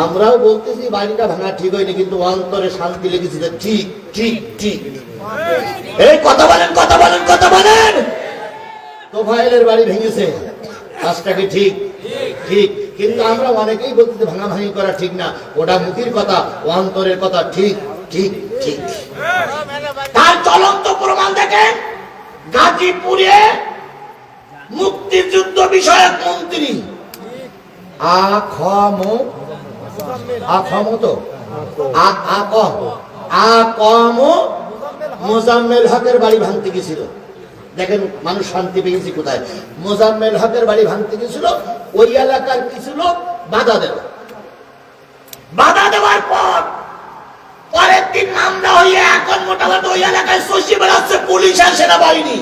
আমরাও বলতেছি বাড়িটা ভাঙা ঠিক হয়নি, কিন্তু অন্তরে শান্তি লেগেছে যে ঠিক ঠিক ঠিক। এই কথা বলেন, কথা বলেন, কথা বলেন। তোফায়েলের বাড়ি ভেঙেছে, কাজটা কি ঠিক? ঠিক। কিন্তু আমরা অনেকেই বলতেছি ভাঙাভাঙি করা ঠিক না, ওটা মুখের কথা, অন্তরের কথা ঠিক ঠিক ঠিক। তার চলন্ত প্রমাণ দেখেন, গাজীপুরে মুক্তিযুদ্ধ বিষয়ক মন্ত্রী মোজাম্মেল হকের বাড়ি ভাঙতে গেছিল। দেখেন মানুষ শান্তি পেয়েছে কোথায়? মোজাম্মেল হকের বাড়ি ভাঙতে গেছিল, ওই এলাকার কিছু লোক বাধা দেওয়ার পর পরের দিন মামলা হয়ে এখন মোটামুটি ওই এলাকায় শশী বেড়াচ্ছে পুলিশ আর সেনাবাহিনী।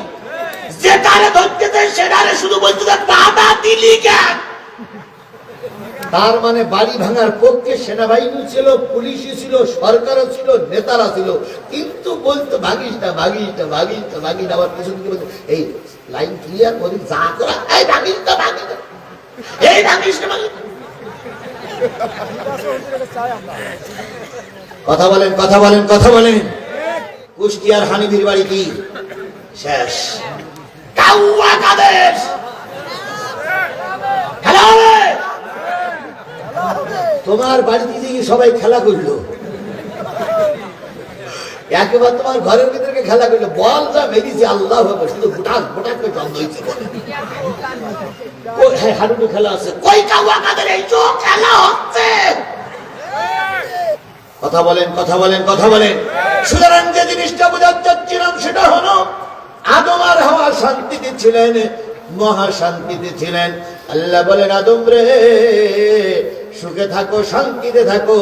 যেটারে ধরতে দেয় সেটারে শুধু বলতে বাধা দিলি কেন? তার মানে বাড়ি ভাঙার পক্ষে সেনাবাহিনী ছিল, পুলিশই ছিল, সরকারও ছিল, নেতারা ছিল, কিন্তু বলতো ভাগিস না, ভাগিস না, ভাগিস না, ভাগিস না। আবার কিছু দিকে বলতো এই লাইন ক্লিয়ার করি, যা করা এই ভাগিস না, ভাগিস না, এই ভাগিস না, ভাগিস না। কথা বলেন, কথা বলেন, কথা বলেন। কুষ্টিয়ার হানিফির বাড়ি কি শেষ? কাউয়া কাদের খেলা হবে? তোমার বাড়িতে গিয়ে সবাই খেলা করলো, একেবারে তোমার ঘরের ভিতরে খেলা করলে বল যা বেরিয়েছে আল্লাহ হবে, শুধু বুটাক বুটাক করে বন্ধ হয়েছে বলে। হ্যাঁ, হাডুডু খেলা আছে, কই কাউয়া কাদের এই চোখ খেলা হচ্ছে। কথা বলেন, কথা বলেন, কথা বলেন। সুতরাং যে জিনিসটা বোঝাতে চাচ্ছিলাম সেটা হলো আদম আর হাওয়া শান্তিতে ছিলেন, মহা শান্তিতে ছিলেন। আল্লাহ বলেন, আদম রে সুখে থাকো, শান্তিতে থাকো,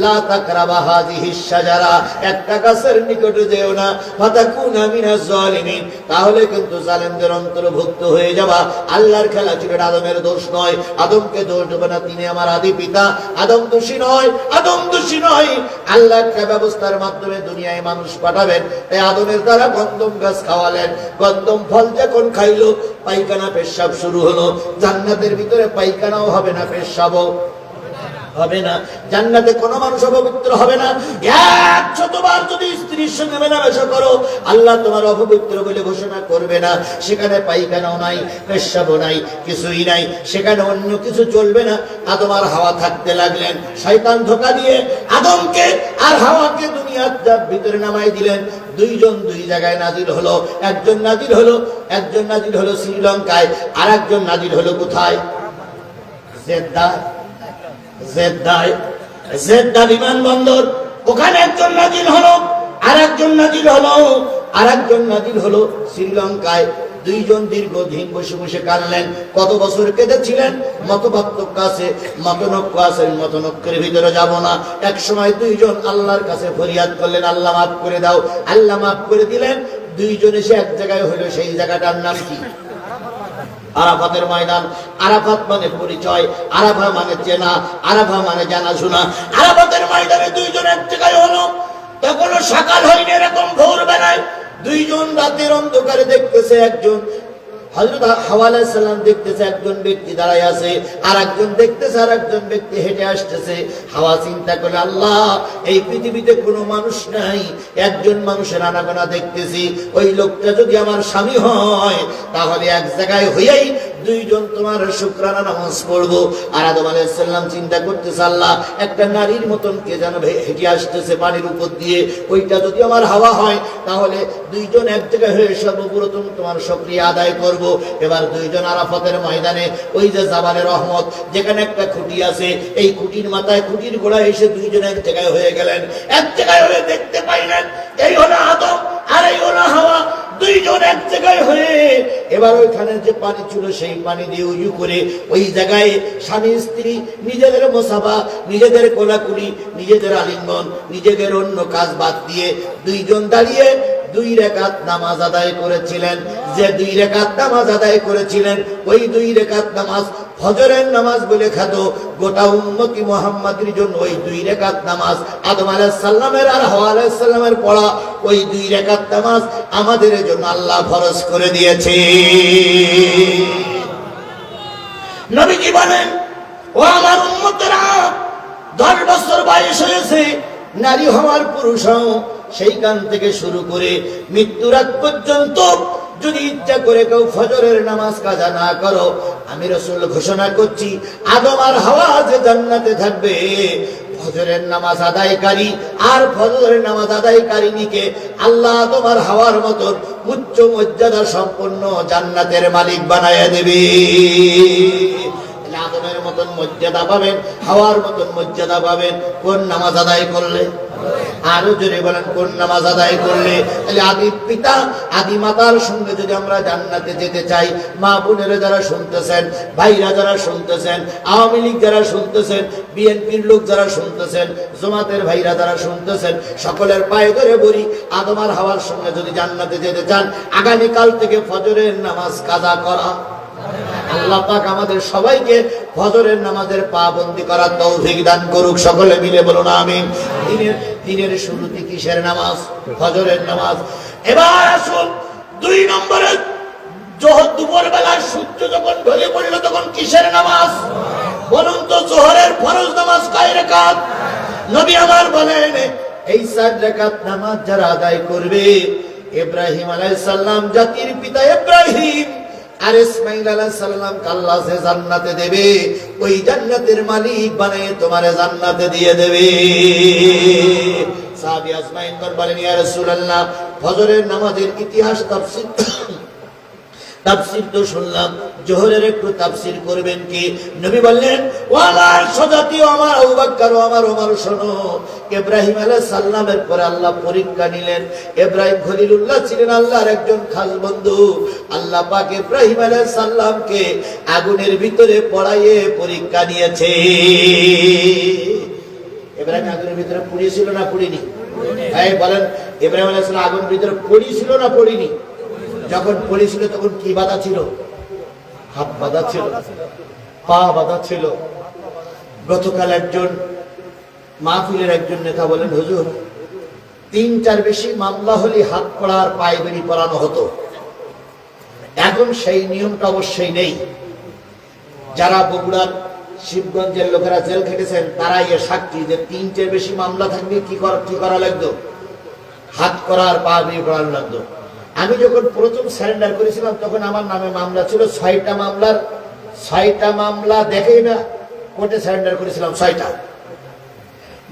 লা তাকরাবা হাযিহিস শাজারা, একটা গাছের নিকটে যেও না, ফাতাকুনা মিনাজ জালিমিন, তাহলে কিন্তু জালেমদের অন্তর্ভুক্ত হয়ে যাবা। আল্লাহর খেলা ছিল, আদমের দোষ নয়, আদমকে দোষ দেবে না, তিনি আমার আদি পিতা, আদম দোষী নয়, আদম দোষী নয়। আল্লাহ একটা ব্যবস্থার মাধ্যমে দুনিয়ায় মানুষ পাঠাবেন, তাই আদমের দ্বারা গন্ধম গাছ খাওয়ালেন। গন্ধম ফল যখন খাইলো, পায়খানা পেশাব শুরু হলো। জান্নাতের ভিতরে পায়খানাও হবে না, পেশাবও হবে না। জান্নাতে কোনো মানুষ অপবিত্র হবে না। 100বার যদি স্ত্রীর সঙ্গে মেলামেশা করো, আল্লাহ তোমার অপবিত্র বলে ঘোষণা করবে না। সেখানে পায়খানাও নাই, পেশাবও নাই, কিছুই নাই, সেখানে অন্য কিছু চলবে না। আদম আর হাওয়া থাকতে লাগলেন। শয়তান ধোঁকা দিয়ে আদমকে আর হাওয়াকে দুনিয়ার ভিতরে নামাই দিলেন। দুইজন দুই জায়গায় নাজিল হলো। একজন নাজিল হলো শ্রীলঙ্কায়, আর একজন নাজিল হলো কোথায়? জেদ্দা বিমানবন্দর, ওখানে একজন নাজিল হলো, আর একজন নাজিল হলো শ্রীলঙ্কায়। দুইজন দীর্ঘদিন বসে বসে কাঁদলেন। কত বছর কেঁদেছিলেন? মতপার্থক্য আছে, মতনৈক্য আছে, মতনৈক্যের ভিতরে যাব না। এক সময় দুইজন আল্লাহর কাছে ফরিয়াদ করলেন, আল্লাহ মাফ করে দাও। আল্লাহ মাফ করে দিলেন। দুইজন এসে এক জায়গায় হলো, সেই জায়গাটার নাম কি? আরাফাতের ময়দান। আরাফাত মানে পরিচয়, আরাফা মানে চেনা, আরাফা মানে জানাশোনা। আরাফাতের ময়দানে দুইজন এক জায়গায় হলো। তখনও সকাল হয়নি, এরকম ভোরবেলায় দুইজন রাতের অন্ধকারে দেখতেছে, একজন হযরত হাওয়া আলাইহিস সালাম দেখতেছে একজন ব্যক্তি দাঁড়ায় আছে, আর একজন দেখতেছে আর একজন ব্যক্তি হেঁটে আসতেছে। হাওয়া চিন্তা করে, আল্লাহ, এই পৃথিবীতে কোনো মানুষ নাই, একজন মানুষের আনাগোনা দেখতেছি। ওই লোকটা যদি আমার স্বামী হয়, তাহলে এক জায়গায় হইয়াই দুইজন তোমার শুকরানা নামাজ পড়বো। আর আদম আলাইহিস সালাম চিন্তা করতেছে, আল্লাহ, একটা নারীর মতন কে যেন হেঁটে আসতেছে পানির উপর দিয়ে, ওইটা যদি আমার হাওয়া হয়, তাহলে দুইজন এক জায়গায় হয়ে সর্বপ্রথম তোমার শুকরিয়া আদায় করব। এবার দুইজন আরাফাতের ময়দানে, ওই যে জাবালে রহমত, যেখানে একটা খুঁটি আছে, এই খুঁটির মাথায়, খুঁটির গোড়ায় এসে দুইজন এক জায়গায় হয়ে গেলেন। এক জায়গায় হয়ে দেখতে পাইলেন, এই হলো আদম আর এই হলো হাওয়া, দুইজন এক জায়গায় হয়ে। এবার ওইখানে যে পানি ছিল, সেই পানি দিয়ে উজু করে ওই জায়গায় স্বামী স্ত্রী নিজেদের মোসাফা, নিজেদের কোলাকুলি, নিজেদের আলিঙ্গন, নিজেদের অন্য কাজ বাদ দিয়ে দুইজন দাঁড়িয়ে 2 রাকাত নামাজ আদায় করেছিলেন। যে 2 রাকাত নামাজ আদায় করেছিলেন, ওই 2 রাকাত নামাজ ফজরের নামাজ বলে খ্যাত। গোটা উম্মতি মুহাম্মাদের জন্য ওই 2 রাকাত নামাজ, আদম আলাইহিস সালামের আর হাওয়া আলাইহিস সালামের পড়া ওই 2 রাকাত নামাজ আমাদের জন্য আল্লাহ ফরজ করে দিয়েছে। নবীজি বলেন, ও আমার উম্মতেরা, 10 বছর বয়স হয়েছে, নারী হওয়ার পুরুষ হও, সেইখান থেকে শুরু করে মৃত্যুর আগ পর্যন্ত যদি ইচ্ছা করে কেউ ফজরের নামাজ কাজা না করো, আমি রাসূল ঘোষণা করছি, আদম আর হাওয়া যে জান্নাতে থাকবে, ফজরের নামাজ আদায়কারী আর ফজরের নামাজ আদায়কারিনীকে আল্লাহ আদম আর হাওয়ার মতন উচ্চ মর্যাদা সম্পন্ন জান্নাতের মালিক বানায়া দেবে। আদমের মতন মর্যাদা পাবেন, হাওয়ার মতন মর্যাদা পাবেন কোন নামাজ আদায় করলে? আরো জোরে বলেন, কোন নামাজ আদায় করলে? তাহলে আদি পিতা আদি মাতার সঙ্গে যদি আমরা জান্নাতে যেতে চাই, মা বোনেরা যারা শুনতেছেন, ভাইরা যারা শুনতেছেন, আওয়ামী লীগ যারা শুনতেছেন, বিএনপির লোক যারা শুনতেছেন, জামাতের ভাইরা যারা শুনতেছেন, সকলের পায়ে ধরে বলি, আদম আর হাওয়ার সঙ্গে যদি জান্নাতে যেতে চান, আগামীকাল থেকে ফজরের নামাজ কাজা করা। আল্লাহ পাক আমাদের সবাইকে ফজরের নামাজের পাবন্দি করার তৌফিক দান করুক। সকলে মিলে বলুন আমিন। দিনের শুরুতে কিসের নামাজ? ফজরের নামাজ। এবার আসুন 2 নম্বরে, দুপুর বেলা সূর্য যখন ঢলে পড়ল, তখন কিসের নামাজ? বলুন তো, জোহরের ফরজ নামাজ কয় রাকাত? নবী আমার বলেন, এই 4 রাকাত নামাজ যারা আদায় করবে, ইব্রাহিম আলাইহিস সালাম, জাতির পিতা ইব্রাহিম আর ইসমাঈল আলাইহিস সালামকে আল্লাহ যে জান্নাতে দেবে, ওই জান্নাতের মালিক বানিয়ে তোমারে জান্নাতে দিয়ে দেবে। সাহাবী আজমাইন বলেন ইয়া রাসূলুল্লাহ ফজরের নামাজের ইতিহাস তাফসীর তো শুনলাম, জোহরের একটু তাফসীর করবেন কি? নবী বললেন ওয়ালা সজাতি আমার আবু বকর ও আমার ওমর শোনো, ইব্রাহিম আলাইহিস সালামের পরে আল্লাহ পরীক্ষা নিলেন। ইব্রাহিম খলিলুল্লাহ ছিলেন আল্লাহর একজন খাস বন্ধু। আল্লাহ পাক ইব্রাহিম আলাইহিস সালামকে আগুনের ভিতরে পড়াইয়ে পরীক্ষা নিয়েছে। ইব্রাহিম আগুনের ভিতরে পড়িয়েছিল না পড়িনি? ভাই বলেন, ইব্রাহিম আলাইহিস সালাম আগুনের ভিতরে পড়িয়েছিল না পড়িনি? যখন পড়েছিল তখন কি বাধা ছিল? হাত বাধা ছিল, পা বাধা ছিল। গতকাল একজন মাহফিলের একজন নেতা বলেন হুজুর 3টার বেশি মামলা হলে হাত করা আর পায়ে বেড়ি পরানো হতো। এখন সেই নিয়মটা অবশ্যই নেই। যারা বগুড়ার শিবগঞ্জের লোকেরা জেল খেটেছেন তারাই এর সাক্ষী যে 3টের বেশি মামলা থাকলে কি করা লাগতো? হাত করা আর পা বেড়ি পরানো লাগতো। আমি যখন প্রথম সারেন্ডার করেছিলাম তখন আমার নামে মামলা ছিল 6টা মামলার 6টা মামলা দেখেই না কোর্টে সারেন্ডার করেছিলাম 6টা।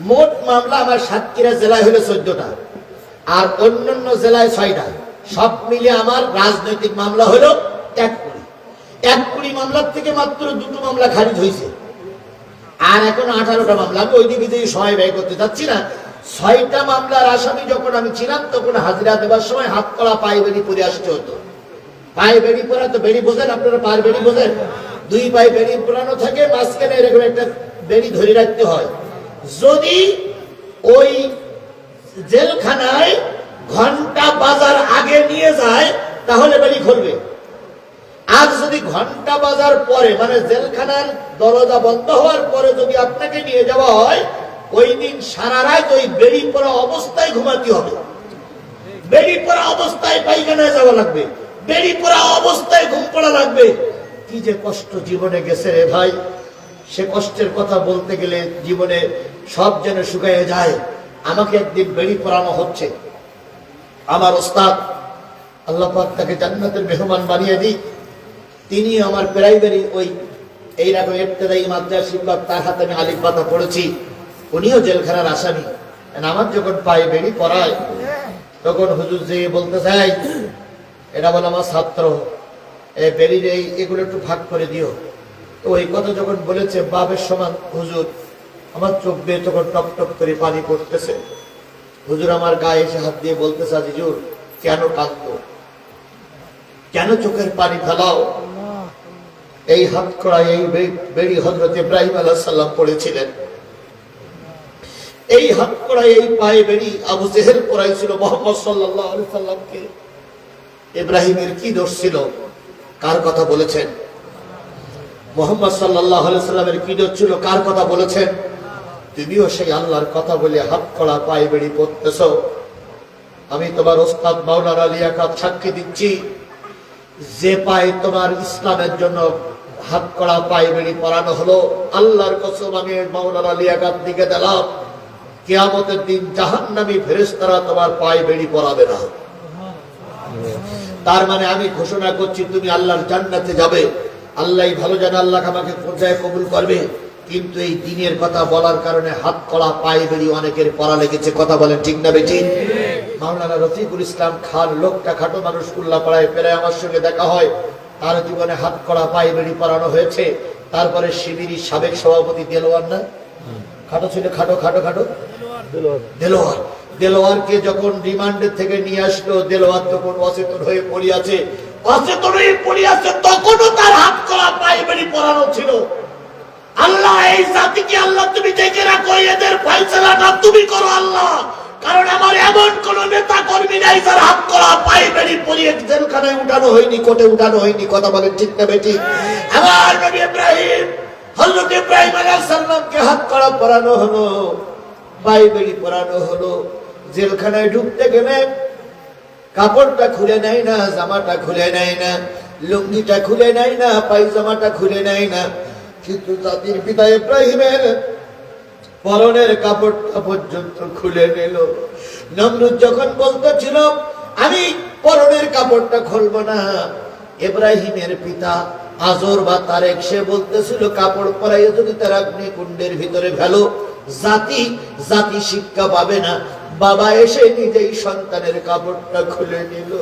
মোট মামলা আমার সাতক্ষীরা জেলায় হলো 14টা আর অন্যান্য জেলায় 6টা। সব মিলে আমার রাজনৈতিক মামলা হলো 1 মামলার থেকে মাত্র 2টো মামলা খারিজ হয়েছে আর এখন 18টা মামলা। আমি ওই দিকে সময় ব্যয় করতে চাচ্ছি না। 6টা মামলার আসামি যখন আমি ছিলাম তখন হাজিরা দেবার সময় হাত করা পায়ে বেড়ি পরে আসতে হতো। পায়ে বেড়ি পরা তো বেড়ি বোঝেন আপনারা? পায়ের বেড়ি বোঝেন? 2 পায়ে বেড়ি পরানো থাকে, মাঝখানে এরকম একটা বেড়ি ধরে রাখতে হয়। যদি ওই জেলখানায় ঘন্টা বাজার আগে নিয়ে যায় তাহলে বেড়ি খুলবে, আর যদি ঘন্টা বাজার পরে মানে জেলখানার দরজা বন্ধ হওয়ার পরে যদি আপনাকে নিয়ে যাওয়া হয় ওই দিন সারা রাত ওই বেড়ি পরা অবস্থায় ঘুমাতে হবে। বেড়ি পরা অবস্থায় পায়খানায় যাওয়া লাগবে, বেড়ি পরা অবস্থায় ঘুম পড়া লাগবে। কি যে কষ্ট জীবনে গেছে রে ভাই, সে কষ্টের কথা বলতে গেলে জীবনে সব যেন শুকিয়ে যায়। আমাকে একদিন বেড়ি পরানো হচ্ছে, আমার ওস্তাদ আল্লাহ পাক তাকে জান্নাতের মেহমান বানিয়ে দিই, তিনি আমার প্রাইমারি ওই এইরকম ইবতেদায়ী মাদ্রাসা শিক্ষক, তার হাতে আমি আলিফ বাতা পড়েছি। উনিও জেলখানার আসামি। আমার যখন পায়ে বেড়ি পরায় তখন হুজুর যে বলতে চাই এটা বলে আমার ছাত্র, বেড়ির এগুলো একটু ভাগ করে দিও। তো ওই কথা যখন বলেছে বাপের সমান হুজুর, আমার চোখ দিয়ে তখন টপ টপ করে পানি পড়তেছে। হুজুর আমার গায়ে এসে হাত দিয়ে বলতেছে হুজুর কেন কাঁদতো, কেন চোখের পানি ফেলাও? এই হাত করা এই বেড়ি হযরত ইব্রাহিম আলাইহিস সালাম পড়েছিলেন। এই হাত করা এই পায়ে বেড়ি আবু জেহেল পরাইছিল মুহাম্মদ সাল্লাল্লাহু আলাইহি সাল্লামকে। ইব্রাহিমের কি দোষ ছিল? কার কথা বলেছেন? মুহাম্মদ সাল্লাল্লাহু আলাইহি সাল্লামের কি দোষ ছিল? কার কথা বলেছেন? তুমিও সেই আল্লাহর কথা বলে হাত করা পায়ে বেড়ি পড়তেছো। আমি তোমার ওস্তাদ মাওলানা লিয়াকাত সাক্ষী দিচ্ছি, যে পায়ে তোমার ইসলামের জন্য হাত করা পায়ে বেড়ি পরানো হলো, আল্লাহর কসম আমি মাওলানা লিয়াকাত দিকে দিলাম, কিয়ামতের দিন জাহান্নামী ফেরেশতারা তোমার পায়ে বেড়ি পরাবে না। তার মানে আমি ঘোষণা করছি তুমি আল্লাহর জান্নাতে যাবে। আল্লাহই ভালো জানে আল্লাহ আমাকে পর্যায়ে কবুল করবে। কিন্তু এই দিনের কথা বলার কারণে হাত করা পায়ে বেড়ি অনেকের পরা লেগেছে। কথা বলেন ঠিক না বেটি? মাওলানা রফিকুল ইসলাম খান লোকটা খাটো মানুষ, কুল্লাপাড়ায় প্রায় আমার সঙ্গে দেখা হয়। তার জীবনে হাত করা পায়ে বেড়ি পরানো হয়েছে। তারপরে শিবিরের সাবেক সভাপতি দেলোয়ার, না খাটো ছিল, খাটো খাটো খাটো দেলোয়ার, দেলোয়ারকে যখন রিমান্ডের থেকে নিয়ে আসলো, দেলোয়ার যখন অচেতন হয়ে পড়িয়াছে, তখনও তার হাত করা পায়ে বেড়ি পরানো ছিল। আল্লাহ এই জাতিকে আল্লাহ তুমি দেখে রাখো, এদের ফয়সালাটা তুমি করো আল্লাহ। কারণ আমার এমন কোন নেতা কর্মী নাই যার হাত করা পায়ে বেড়ি পরিয়ে জেলখানায় উঠানো হয়নি, কোর্টে উঠানো হয়নি। কথা বলেন ঠিক না বেটি? আমার নবী ইব্রাহিম, হযরত ইব্রাহিম আলাইহিস সালামকে হাত করা পরানো হলো, পায়ে বেড়ি পরানো হলো। জেলখানায় ঢুকতে গেলে কাপড়টা খুলে নেয় না, জামাটা খুলে নেয় না, লুঙ্গিটা খুলে নেয় না, পায়জামাটা খুলে নেয় না। কিন্তু জাতির পিতা ইব্রাহিমের পরনের কাপড়টা পর্যন্ত খুলে নিল। নমরুদ যখন বলতেছিল আমি পরনের কাপড়টা খুলবো না, ইব্রাহিমের পিতা আজর বা তারেক সে বলতেছিল কাপড় পরাইয়া যদি তার অগ্নিকুণ্ডের ভিতরে ফেলো জাতি শিক্ষা পাবে না। বাবা এসে নিজেই সন্তানের কাপড়টা খুলে নিল।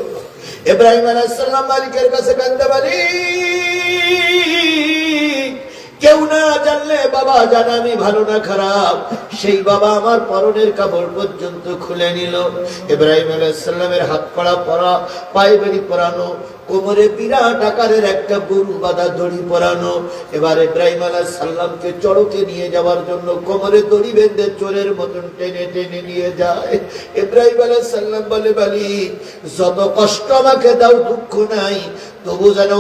ইব্রাহিম আলাইহিস সালাম মালিকের কাছে কাঁদতে পারি, কেউ না জানলে বাবা জানে আমি ভালো না খারাপ। সেই বাবা আমার পরনের কাপড় পর্যন্ত খুলে নিল। ইব্রাহিম আলাইহিস সালামের হাত কড়া পরা, পায়ে বেড়ি পরানো, কোমরে বিরাট আকারের একটা গরু বাঁধা দড়ি পরানো। এবার ইব্রাহিম আলাইহিস সালামকে চড়কে নিয়ে যাওয়ার জন্য কোমরে দড়ি বেঁধে চোরের মতন টেনে টেনে নিয়ে যায়। ইব্রাহিম আলাইহিস সালাম বলে, বালি যত কষ্ট আমাকে দাও দুঃখ নাই, তবু যেন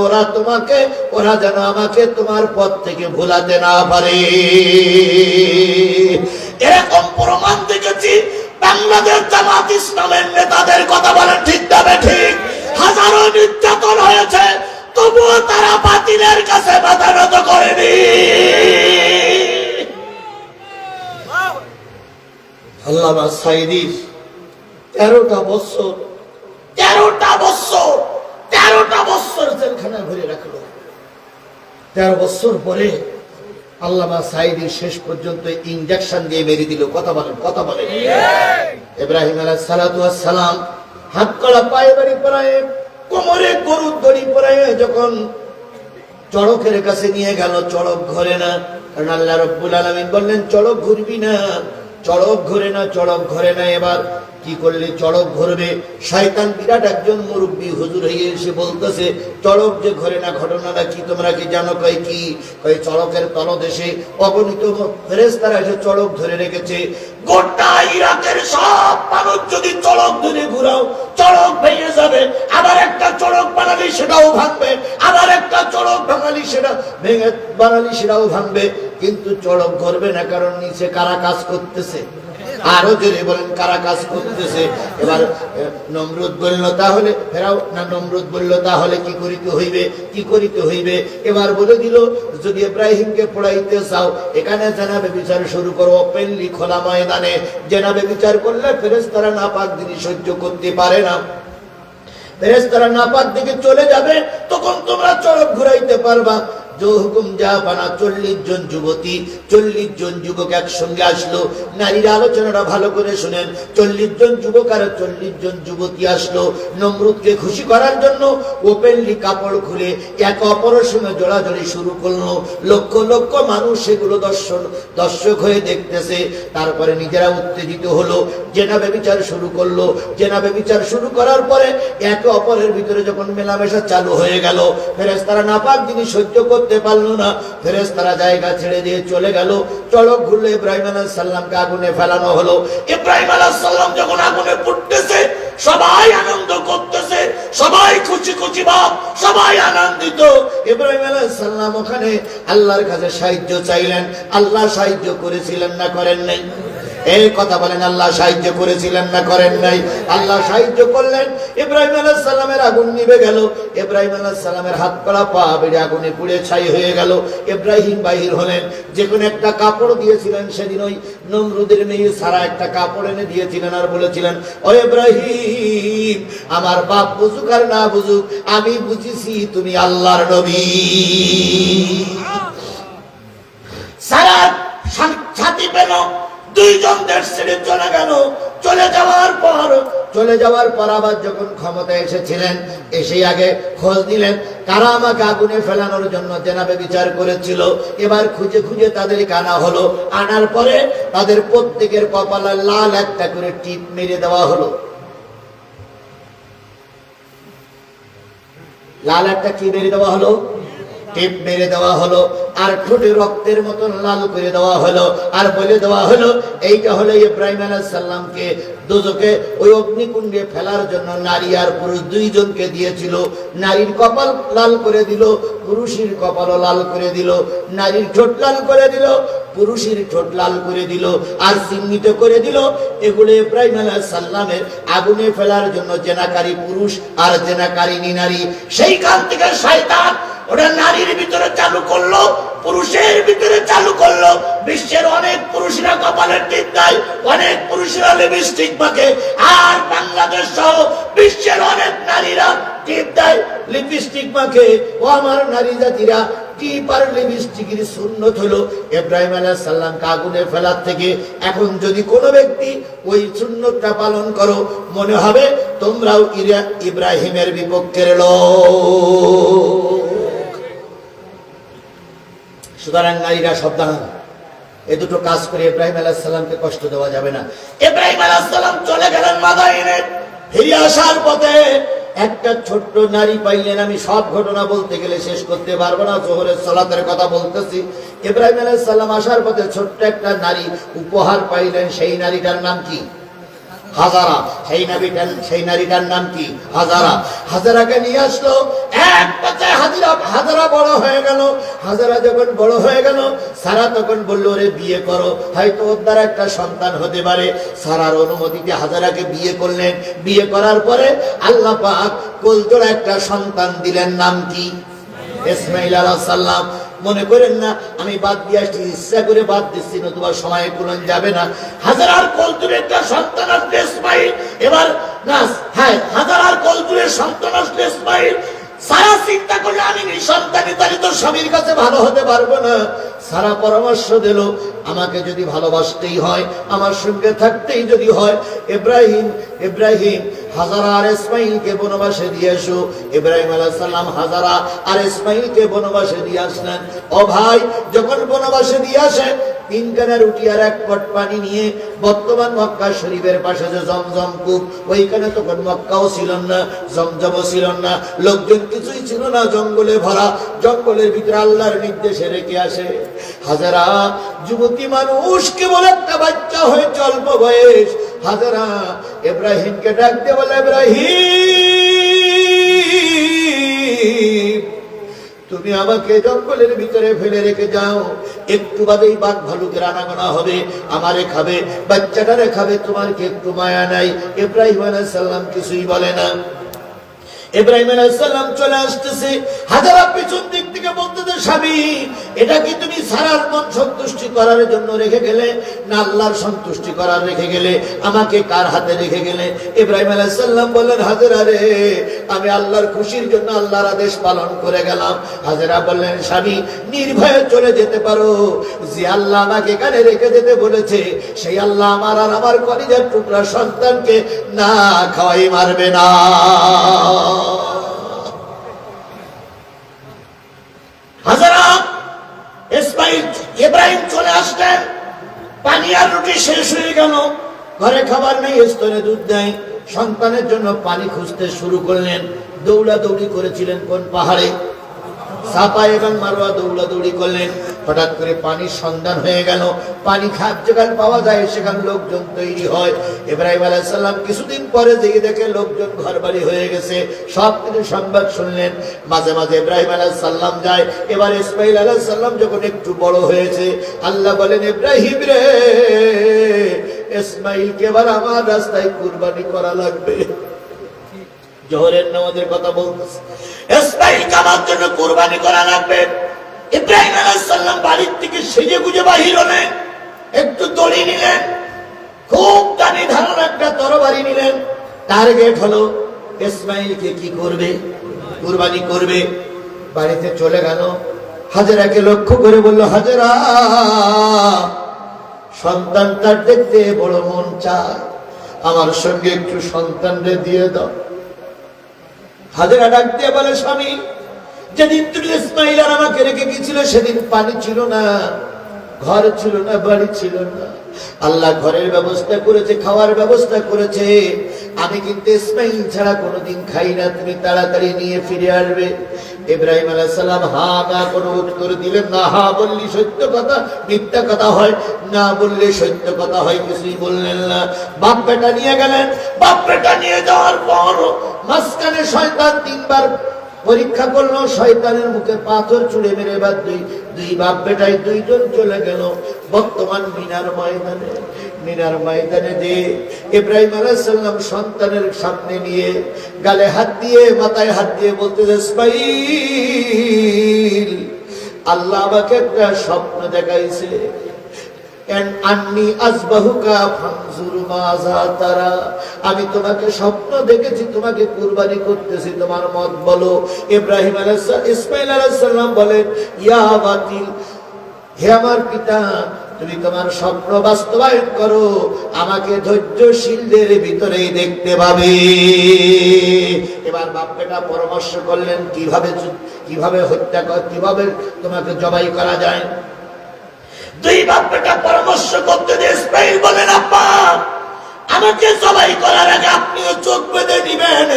ওরা যেন আমাকে তোমার পথ থেকে ভুলাতে না পারে। এরকম প্রমাণ দেখেছি বাংলাদেশ জামাত ইসলামের নেতাদের। কথা বলেন ঠিক তবে ঠিক। হাজারো নির্যাতন হয়েছে, তবুও তারা বাতিলের কাছে মাথা নত করেনি। আল্লামা সাঈদী 13টা বছর জেলখানায় ভরে রাখলো। 13 বছর পরে আল্লামা সাঈদী শেষ পর্যন্ত ইনজেকশন দিয়ে মেরে দিল। কথা বলেন। ইব্রাহিম আলাইহিস সালাতু ওয়াস সালাম হাত কড়া, পায়ে বেড়ি পরায়ে, কোমরে গরুর দড়ি পরায়ে যখন চড়কের কাছে নিয়ে গেল, চড়ক ঘরে না। কারণ আল্লাহ রাব্বুল আলামিন বললেন চড়ক ঘুরবি না, চড়ক ঘরে না। এবার কি করলে চড়ক ঘুরবে? শয়তান বিরাট একজন মুরব্বী হুজুর হয়ে এসে বলতেছে, চড়ক যে ঘরে না, ঘটনাটা কি তোমরা কি জানো? কয় কি? কয় চড়কের তলদেশে অগণিত ফেরেশতারা এসে চড়ক ধরে রেখেছে। গোটা ইরাকের সব মানুষ যদি চড়ক ধরে ঘুরাও, চড়ক ভেঙে যাবে। আবার একটা চড়ক বানালি সেটাও ভাঙবে, আবার একটা চড়ক বানালি সেটাও ভাঙবে, কিন্তু চড়ক ঘুরবে না। কারণ নিচে কারা কাজ করতেছে? আরো জোরে বলেন, কারা কাজ করতেছে? এবার নমরুদ বলল তাহলে ফেরাও না, নমরুদ বলল তাহলে কি করিতে হইবে? এবার বলে দিল, যদি ইব্রাহিমকে পড়াইতে চাও, এখানে জেনাবে বিচার শুরু করো, ওপেনলি খোলা ময়দানে। জেনাবে বিচার করলে ফেরেশতারা নাপাক জিনিস সহ্য করতে পারে না, ফেরেশতারা নাপাক দিকে চলে যাবে, তখন তোমরা চড়ক ঘুরাইতে পারবা। হুকুম যা বানা 40 জন যুবতী, 40 জন যুবক একসঙ্গে আসলো। নারীর আলোচনাটা ভালো করে শুনেন। 40 জন যুবক আর 40 জন যুবতী আসলো নমরুদকে খুশি করার জন্য। ওপেনলি কাপড় খুলে একে অপরের সঙ্গে জড়াজড়ি শুরু করলো। লক্ষ লক্ষ মানুষ সেগুলো দর্শক হয়ে দেখতেছে। তারপরে নিজেরা উত্তেজিত হলো, জেনাবে বিচার শুরু করলো। জেনাবে বিচার শুরু করার পরে একে অপরের ভিতরে যখন মেলামেশা চালু হয়ে গেল, ফেরেশতারা নাপাক জিনিস সহ্য করতে পারলো না, ফেরেশতারা জায়গা ছেড়ে দিয়ে চলে গেল। চড়ক ঘুরলে ইব্রাহিম আলাইহিস সালামকে আগুনে ফেলানো হলো। ইব্রাহিম আলাইহিস সালাম যখন আগুনে পুড়তেছে, সবাই আনন্দ করতেছে, সবাই খুশি ভাব, সবাই আনন্দিত। ইব্রাহিম আলাইহিস সালাম ওখানে আল্লাহর কাছে সাহায্য চাইলেন। আল্লাহ সাহায্য করেছিলেন না করেন নাই? এই কথা বলেন, আল্লাহ সাহায্য করেছিলেন না করেন নাই? আল্লাহ সাহায্য করলেন। ইব্রাহিম আলাইহিস সালামের আগুন নিভে গেল। ইব্রাহিম আলাইহিস সালামের হাত কড়া, পা বেড়ে আগুনে পুড়ে ছাই হয়ে গেল। ইব্রাহিম বাহির হলেন। যে কোনো একটা কাপড় দিয়েছিলেন সেদিন, ওই নমরুদের মেয়ে সারা একটা কাপড় এনে দিয়েছিলেন আর বলেছিলেন, ও ইব্রাহিম, আমার বাপ বুঝুক আর না বুঝুক, আমি বুঝেছি তুমি আল্লাহর নবী। সারা ছাতি পেল, 2 জন দেশ ছেড়ে চলে গেল। চলে যাওয়ার পর আবার যখন ক্ষমতা এসেছিলেন, এসে আগে খোঁজ নিলেন কারা আমাকে আগুনে ফেলানোর জন্য জেনাবে বিচার করেছিল। এবার খুঁজে খুঁজে তাদেরকে আনা হলো। আনার পরে তাদের প্রত্যেকের কপালে লাল একটা করে টিপ মেরে দেওয়া হলো। লাল একটা কি মেরে দেওয়া হলো? টিপ মেরে দেওয়া হলো। আর ঠোঁটে রক্তের মতন লাল করে দেওয়া হলো। আর বলে দেওয়া হলো, এইটা হলো ইব্রাহিম আলাইহিস সালামকে দোজখে ওই অগ্নিকুণ্ডে ফেলার জন্য নারী আর পুরুষ 2 জনকে দিয়েছিল। নারীর কপাল লাল করে দিল, পুরুষের কপালও লাল করে দিল। নারীর ঠোঁট লাল করে দিল, পুরুষের ঠোঁট লাল করে দিল, আর চিহ্নিত করে দিল এগুলো ইব্রাহিম আলাইহিস সালামের আগুনে ফেলার জন্য জেনাকারী পুরুষ আর জেনাকারিনী নারী। সেইখান থেকে শয়তান ওটা নারীর ভিতরে চালু করলো, পুরুষের ভিতরে চালু করলো। বিশ্বের অনেক পুরুষরা কপালের টিপ দেয়, অনেক পুরুষরা লিপস্টিক মাখে, আর বাংলাদেশ সহ বিশ্বের অনেক নারীরা টিপ দেয়, লিপস্টিক মাখে। ও আমার নারী জাতিরা, টিপার লিপস্টিকের সুন্নত হলো ইব্রাহিম আলাইহিস সালামকে আগুনে ফেলার থেকে। এখন যদি কোনো ব্যক্তি ওই সুন্নতটা পালন করো, মনে হবে তোমরাও ইব্রাহিমের বিপক্ষের লোক। সুতরাং নারীরা সাবধান, এ দুটো কাজ করে ইব্রাহিম আলাইহিস সালামকে কষ্ট দেওয়া যাবে না। ইব্রাহিম আলাইহিস সালাম চলে গেলেন মাদাইনে। ফিরে আসার পথে একটা ছোট্ট নারী পাইলেন। আমি সব ঘটনা বলতে গেলে শেষ করতে পারবো না, জোহরের সালাতের কথা বলতেছি। ইব্রাহিম আলাইহিস সালাম আসার পথে ছোট্ট একটা নারী উপহার পাইলেন। সেই নারীটার নাম কি? হাজারা। সেই নারীটার নাম কি? হাজারা। হাজারাকে নিয়ে আসলো। এক পাতায় হাজারা বড় হয়ে গেল। হাজারা যখন বড় হয়ে গেল, সারা তখন বলল, ওরে বিয়ে করো, হয়তো ওর দ্বারা একটা সন্তান হতে পারে। সারার অনুমতিতে হাজারাকে বিয়ে করলেন। বিয়ে করার পরে আল্লাহ পাক কোলজোড়া একটা সন্তান দিলেন। নাম কি? ইসমাঈল আলাইহিস সালাম। মনে করেন না আমি বাদ দিয়ে আসছি, ইচ্ছা করে বাদ দিচ্ছি, নতুবা সময় কুলন যাবে না। হাজারার কোলজোড়ে একটা সন্তান আসলে ইসমাঈল। এবার না, হ্যাঁ, হাজারার কোলজোড়ে সন্তান আসলে ইসমাঈল। সারা চিন্তা করলে আমি নিঃসন্তানী তাহলে তো স্বামীর কাছে ভালো হতে পারবো না। সারা পরামর্শ দিল, আমাকে যদি ভালোবাসতেই হয়, আমার সঙ্গে থাকতেই যদি হয়, ইব্রাহিম হাজারা আর ইসমাঈলকে বনবাসে দিয়ে এসো। ইব্রাহিম আলাইহিস সালাম হাজারা আর ইসমাঈলকে বনবাসে দিয়ে আসলেন। ও ভাই, যখন বনবাসে দিয়ে আসে, 3 কানা রুটি আর 1 পট পানি নিয়ে, বর্তমান মক্কা শরীফের পাশে যে জমজম কূপ, ওইখানে তখন মক্কাও ছিল না, জমজমও ছিল না, লোকজন কিছুই ছিল না, জঙ্গলে ভরা। জঙ্গলের ভিতরে আল্লাহর নির্দেশে রেখে আসে। হাজারা যুবতী মানুষ, কেবল একটা বাচ্চা হয়েছে, অল্প বয়স। হাজারা ইব্রাহিমকে ডাক দিয়ে বলে, ইব্রাহিম, তুমি আমাকে জঙ্গলের ভিতরে ফেলে রেখে যাও, একটু বাদেই বাঘ ভালুকের আনাগোনা হবে, আমারে খাবে, বাচ্চাটারে খাবে, তোমার কি একটু মায়া নাই? ইব্রাহিম আলাইহিস সালাম কিছুই বলে না। ইব্রাহিম আলাইহিস সালাম চলে আসতেছে। হাজারা পিছন দিক থেকে বলতেছে, স্বামী, এটা কি তুমি সারার মন সন্তুষ্টি করার জন্য রেখে গেলে, না আল্লাহর সন্তুষ্টি করার রেখে গেলে? আমাকে কার হাতে রেখে গেলে? ইব্রাহিম আলাইহিস সালাম বললেন, হাজারা রে, আমি আল্লাহর খুশির জন্য আল্লাহর আদেশ পালন করে গেলাম। হাজারা বললেন, স্বামী, নির্ভয়ে চলে যেতে পারো। যে আল্লাহ আমাকে এখানে রেখে যেতে বলেছে, সেই আল্লাহ আমার আর আমার কলিজার টুকরা সন্তানকে না খাওয়াই মারবে না। হাজারা ইব্রাহিম চলে আসলেন। পানি আর রুটি শেষ হয়ে গেল, ঘরে খাবার নেই, স্তনে দুধ নেই। সন্তানের জন্য পানি খুঁজতে শুরু করলেন। দৌড়াদৌড়ি করেছিলেন কোন পাহাড়ে? সাফা এবং মারওয়া দৌড়াদৌড়ি করলেন। হঠাৎ করে পানির সন্ধান হয়ে গেল। পানি খাপ যেখানে পাওয়া যায় সেখানে লোকজন তৈরি হয়। ইব্রাহিম আলাইহিস সালাম কিছুদিন পরে যেয়ে দেখে লোকজন ঘরবাড়ি হয়ে গেছে। সব কিছু সংবাদ শুনলেন। মাঝে মাঝে ইব্রাহিম আলাইহিস সালাম যায়। এবার ইসমাঈল আলাইহিস সালাম যখন একটু বড় হয়েছে, আল্লাহ বলেন, ইব্রাহিম রে, ইসমাঈলকে এবার আমার রাস্তায় কুরবানি করা লাগবে। জোহরের নামাজের কথা বলতেছে, ইসমাঈলকে আমার জন্য কুরবানি করা লাগবে। ইব্রাহিম আলাইহিস সালাম বাড়ির থেকে সেজে গুজে বাহির হলেন। একটু দড়ি নিলেন, খুব দামি ধারণ একটা তরবারি নিলেন। টার্গেট হলো ইসমাঈলকে কি করবে? কুরবানি করবে। বাড়িতে চলে গেল। হাজেরাকে লক্ষ্য করে বলল, হাজেরা, সন্তানটার দেখতে বড় মন চায়, আমার সঙ্গে একটু সন্তানরে দিয়ে দাও। হাজেরা ডাক দিয়ে বলে, স্বামী, যেদিন তুমি ইসমাঈল আর আমাকে রেখে গিয়েছিল, সেদিন পানি ছিল না, ঘর ছিল না, বাড়ি ছিল না। আল্লাহ ঘরের ব্যবস্থা করেছে, খাওয়ার ব্যবস্থা করেছে। আমি কিন্তু ইসমাঈল ছাড়া কোনোদিন খাই না, তুমি তাড়াতাড়ি নিয়ে ফিরে আসবে। ইব্রাহিম আলাইহিস সালাম হা না কোনো উত্তর দিলেন না। হা বললি সত্য কথা, মিথ্যা কথা হয়, না বললে সত্য কথা হয়, কিছুই বললেন না। বাপ বেটা নিয়ে গেলেন। বাপ বেটা নিয়ে যাওয়ার পর মাঝখানে শয়তান 3 বার পরীক্ষা করলো। শয়তানের মুখে পাথর ছুঁড়ে মেরে বাদ দুই বাপ বেটাই 2 জন চলে গেল বর্তমান মিনার ময়দানে যে ইব্রাহিম আলাইহিস সালাম সন্তানের সামনে নিয়ে গালে হাত দিয়ে, মাথায় হাত দিয়ে বলতেছে, ইসমাঈল, আল্লাহ আমাকে একটা স্বপ্ন দেখাইছে। আন্নি আযবাহুকা ফানজুর মাযা তারা, আমি তোমাকে স্বপ্ন দেখেছি তোমাকে কুরবানি করতেছি, তোমার মত বলো। ইব্রাহিম আলাইহিস সালাম ইসমাঈল আলাইহিস সালাম বলেন, ইয়া বাতিল, হে আমার পিতা, তুমি তোমার স্বপ্ন বাস্তবায়ন করো, আমাকে ধৈর্যশীলদের ভিতরেই দেখতে পাবে। এবার বাপ বেটা পরামর্শ করলেন কিভাবে হত্যা কিভাবে তোমাকে জবাই করা যায়। দুই বাপ বেটা পরামর্শ করতে দিয়ে ইসমাঈল বলেন, আব্বা, আমাকে জবাই করার আগে আপনিও চোখ বেঁধে দিবেন,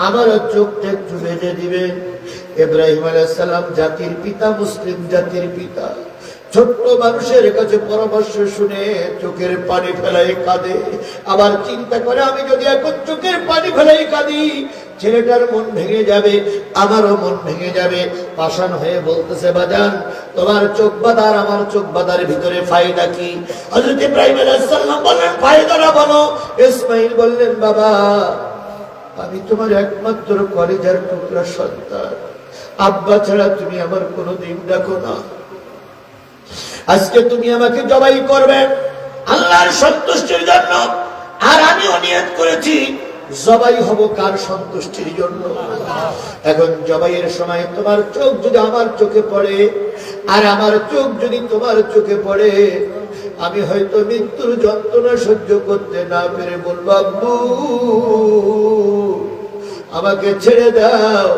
আমারও চোখটা একটু বেঁধে দিবেন। ইব্রাহিম আলাইহিস সালাম জাতির পিতা, মুসলিম জাতির পিতা, ছোট্ট মানুষের কাছে পরামর্শ শুনে চোখের পানি ফেলাই কাঁদে। আবার চিন্তা করে, আমি যদি এখন চোখের পানি ফেলাই কাঁদি, ছেলেটার মন ভেঙে যাবে, আমারও মন ভেঙে যাবে। পাষাণ হয়ে বলতেছে, বাজান, তোমার চোখ বাঁধার আমার চোখ বাঁধার ভিতরে ফায়দা কি? হযরত ইব্রাহিম আলাইহিস সালাম বললেন, ফায়দাটা বলো। ইসমাঈল বললেন, বাবা, আমি তোমার একমাত্র কলেজার টুকরা সন্তান, আব্বা ছাড়া তুমি আমার কোনোদিন দেখো না। আজকে তুমি আমাকে জবাই করবে আল্লাহর সন্তুষ্টির জন্য, আর আমিও নিয়ত করেছি জবাই হব কার সন্তুষ্টির জন্য। এখন জবাইয়ের সময় তোমার চোখ যদি আমার চোখে পড়ে, আর আমার চোখ যদি তোমার চোখে পড়ে, আমি হয়তো মৃত্যুর যন্ত্রণা সহ্য করতে না পেরে বলবো, আব্বু, আমাকে ছেড়ে দাও,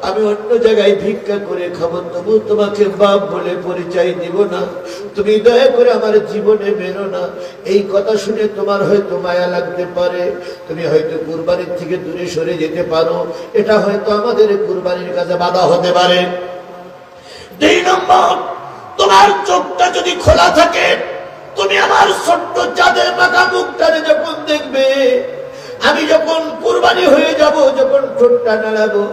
আমি অন্য জায়গায় ভিক্ষা করে খাবো, তবু তোমাকে বাপ বলে পরিচয় দিব না, তুমি দয়া করে আমার জীবনে মেরো না। এই কথা শুনে তোমার হয়তো মায়া লাগতে পারে, তুমি হয়তো কুরবানির থেকে দূরে সরে যেতে পারো, এটা হয়তো আমাদের কুরবানির কাছে বাধা হতে পারে। 2 নম্বর, তোমার চোখটা যদি খোলা থাকে, তুমি আমার ছোট্ট চাঁদের মাখা মুখটারে যখন দেখবে, আমি যখন কুরবানি হয়ে যাব, যখন ঠোঁটটা নাড়াবো,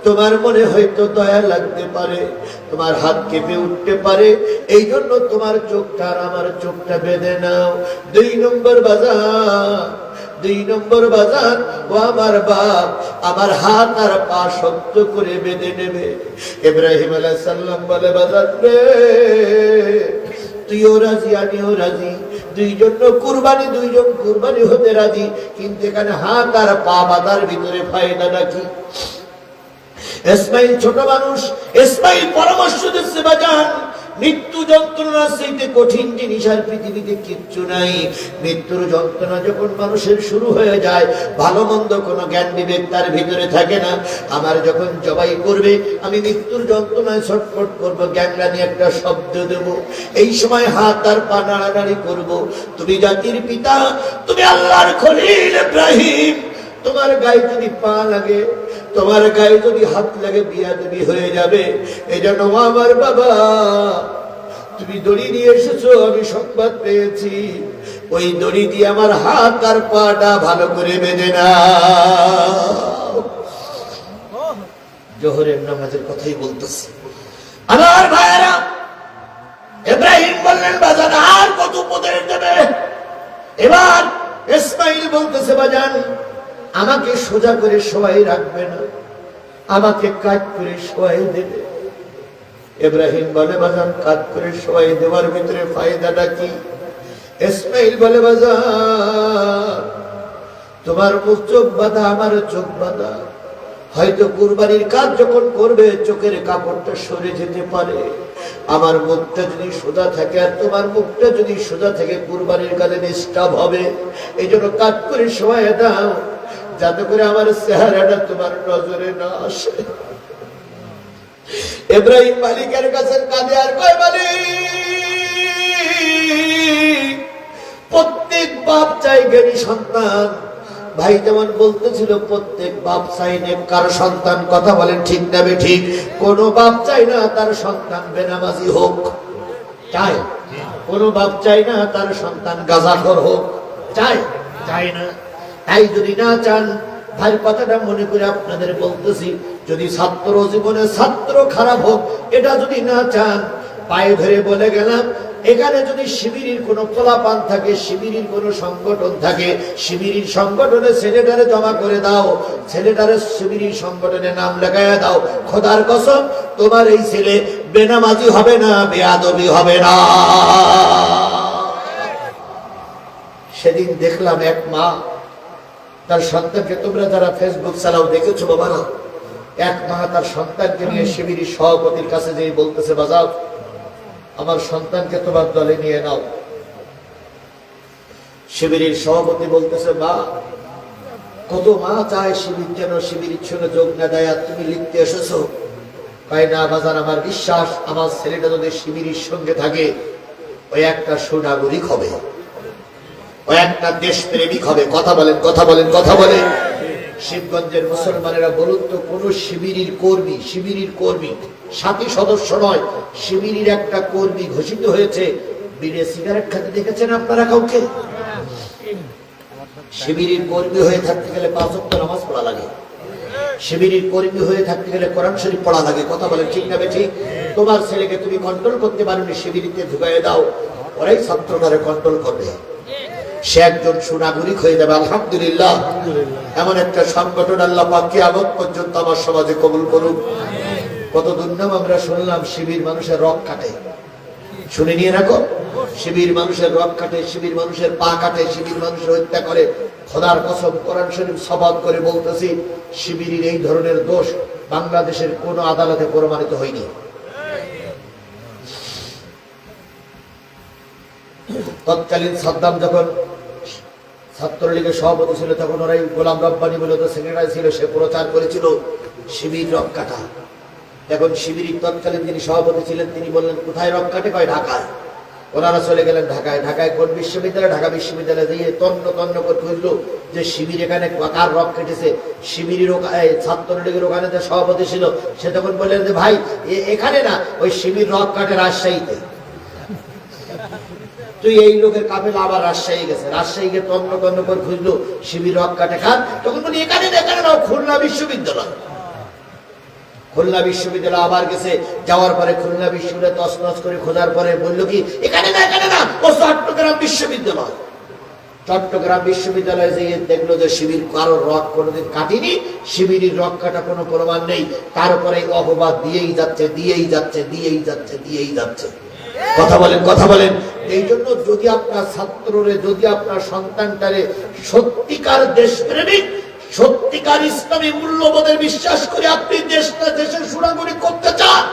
তোমার মনে হয়তো দয়া লাগতে পারে, তোমার হাত কেঁপে উঠতে পারে, এই জন্য তোমার চোখটা আর আমার চোখটা বেঁধে নাও। 2 নম্বর বাজার, 2 নম্বর বাজার, ও আমার বাপ আমার হাত আর পা শক্ত করে বেঁধে নেবে। ইব্রাহিম আলাইহিস সালাম বলে, বাজার রে, তুইও রাজি আমিও রাজি, দুইজন কুরবানি হতে রাজি, কিন্তু এখানে হাত আর পা বাঁধার ভিতরে ফায়দাটা কি? ইসমাঈল ছোট মানুষ, ইসমাঈল পরামর্শ দিচ্ছে, বাজান, মৃত্যু যন্ত্রণা চাইতে কঠিন জিনিস আর পৃথিবীতে কিচ্ছু নাই। মৃত্যুর যন্ত্রণা যখন মানুষের শুরু হয়ে যায়, ভালো মন্দ কোনো জ্ঞান বিবেক তার ভিতরে থাকে না। আমার যখন জবাই করবে, আমি মৃত্যুর যন্ত্রণায় ছটফট করবো, গ্যাংরানি একটা শব্দ দেব, এই সময় হাত আর পা নাড়ানাড়ি করবো। তুমি জাতির পিতা, তুমি আল্লাহর খলিল ইব্রাহিম, তোমার গায়ে যদি পা লাগে, তোমার গায়ে যদি হাত লাগে, বিয়াদবি হয়ে যাবে। এই জন্য আমার বাবা, তুমি দড়ি নিয়ে এসেছো, আমি সংবাদ পেয়েছি, ওই দড়ি দিয়ে আমার হাত আর পাটা ভালো করে বেঁধে নাও। জোহরের নামাজের কথাই বলতেছি। আমার ভাইয়েরা, ইব্রাহিম বললেন, বাজান, আর কত উপদেশ দেবে? এবার ইসমাঈল বলতেছে, বাজান, আমাকে সোজা করে শোয়াই রাখবে না, আমাকে কাজ করে শোয়াই দেবে। ইব্রাহিম বলে, বাজান, কাজ করে শোয়াই দেওয়ার ভিতরে ফায়দাটা কি? ইসমাঈল বলে, বাজান, তোমার মুখ চোখ বাঁধা, আমার চোখ বাঁধা, হয়তো কুরবানির কাজ যখন করবে, চোখের কাপড়টা সরে যেতে পারে। আমার মুখটা যদি সোজা থাকে আর তোমার মুখটা যদি সোজা থাকে, কুরবানির কাজে ডিস্টার্ব হবে। এই জন্য কাজ করে শোয়াই দাও, যাতে করে আমার চেহারাটা তোমার নজরে না আসে। ইব্রাহিম মালিকের কাছে কাঁদে আর কয়, মালিক, প্রত্যেক বাপ চাই জ্ঞানী সন্তান। ভাই যেমন বলতেছিল, প্রত্যেক বাপ চাই নেককার সন্তান। কথা বলেন ঠিক না বেঠিক? কোন বাপ চাই না তার সন্তান বেনামাজি হোক, চাই? কোন বাপ চাই না তার সন্তান গাঁজাখোর হোক, চাই না। তাই যদি না চান, ভাই কথাটা মনে করে আপনাদের বলতেছি, যদি ছাত্র জীবনে ছাত্র খারাপ হোক, এটা যদি না চান, পায়ে ধরে বলে গেলাম, এখানে যদি শিবিরের কোনো পোলাপান থাকে, শিবিরের কোনো সংগঠন থাকে, শিবিরের সংগঠনে ছেলেটারে জমা করে দাও, ছেলেটারে শিবিরের সংগঠনে নাম লেখায় দাও। খোদার কসম, তোমার এই ছেলে বেনামাজি হবে না, বেয়াদবি হবে না। সেদিন দেখলাম এক মা তার সন্তানকে, তোমরা যারা ফেসবুক চালাও দেখেছো বাবারা, এক মা তার সন্তানকে নিয়ে শিবিরের সভাপতির কাছে যেয়ে বলতেছে, বাজাও আমার সন্তানকে তোমার দলে নিয়ে নাও। শিবিরের সভাপতি বলতেছে, মা কত মা চায় শিবির যেন শিবিরের সঙ্গে যোগ না দেয়, আর তুমি লিখতে এসেছো। তাই না বাজার, আমার বিশ্বাস আমার ছেলেটা যদি শিবিরের সঙ্গে থাকে ওই একটা সুনাগরিক হবে, ওই একটা দেশপ্রেমিক হবে। কথা বলেন, কথা বলেন, কথা বলেন। শিবগঞ্জের মুসলমানেরা বলুন তো, কোন শিবিরের কর্মী সাথী সদস্য নয়, শিবিরের একটা কর্মী ঘোষিত হয়েছে বিড়ে সিগারেট খেতে দেখেছেন আপনারা কাউকে? শিবিরের কর্মী হয়ে থাকতে গেলে 5 ওয়াক্ত নামাজ পড়া লাগে, শিবিরের কর্মী হয়ে থাকতে গেলে কোরআন শরীফ পড়া লাগে। কথা বলেন ঠিক না ঠিক? তোমার ছেলেকে তুমি কন্ট্রোল করতে পারোনি, শিবিরিতে ঢুকাই দাও, ওরাই ছাত্রটারে কন্ট্রোল করবে, সে একজন সুনাগরিক হয়ে যাবে। আলহামদুলিল্লাহ, এমন একটা সংগঠন আল্লাহ পাক কিয়ামত পর্যন্ত আমার সমাজে কবুল করুক। কত দুর্নাম আমরা শুনলাম, শিবির মানুষের রক কাটে, শুনে নিয়ে রাখো, শিবির মানুষের রক কাটে, শিবির মানুষের পা কাটে, শিবির মানুষের হত্যা করে। খোদার কসম কোরআন শরীফ শপথ করে বলতেছি, শিবিরের এই ধরনের দোষ বাংলাদেশের কোন আদালতে প্রমাণিত হয়নি। তৎকালীন সাদ্দাম যখন ছাত্রলীগের সভাপতি ছিল, তখন ওরাই গোলাম রব্বানি বলে তো সেক্রেটারি ছিল, সে প্রচার করেছিল শিবির রক কাটা। এখন শিবিরের তৎকালীন যিনি সভাপতি ছিলেন তিনি বললেন, কোথায় রক কাটে? কয় ঢাকায়। ওনারা চলে গেলেন ঢাকায়। ঢাকায় কোন বিশ্ববিদ্যালয়? ঢাকা বিশ্ববিদ্যালয়ে দিয়ে তন্ন তন্ন করে খুঁজলো যে শিবির এখানে কার রক কেটেছে। শিবিরের ছাত্রলীগের ওখানে যে সভাপতি ছিল সে তখন বললেন যে ভাই এখানে না, ওই শিবির রক কাটে রাজশাহীতে। তুই এই লোকের কাফেলা আবার রাজশাহী গেছে, রাজশাহী গিয়ে তন্ন তন্ন করে খুঁজলো শিবির রক কাটে খান। তখন বলি এখানে না, খুলনা বিশ্ববিদ্যালয়। খুলনা বিশ্ববিদ্যালয় আবার গেছে, যাওয়ার পরে খুলনা বিশ্ববিদ্যালয় তছনছ করে খোঁজার পরে বললো কি এখানে না, ও চট্টগ্রাম বিশ্ববিদ্যালয়। চট্টগ্রাম বিশ্ববিদ্যালয়ে যেয়ে দেখলো যে শিবির কারো রক কোনোদিন কাটেনি, শিবিরের রক কাটা কোনো প্রমাণ নেই। তারপরে অপবাদ দিয়েই যাচ্ছে। কথা বলেন, কথা বলেন। এই জন্য যদি আপনার ছাত্ররে, যদি আপনার সন্তানটারে সত্যিকার দেশপ্রেমিক, সত্যিকার ইসলামী মূল্যবোধের বিশ্বাস করে আপনি দেশের সুনাগরিক করতে চান,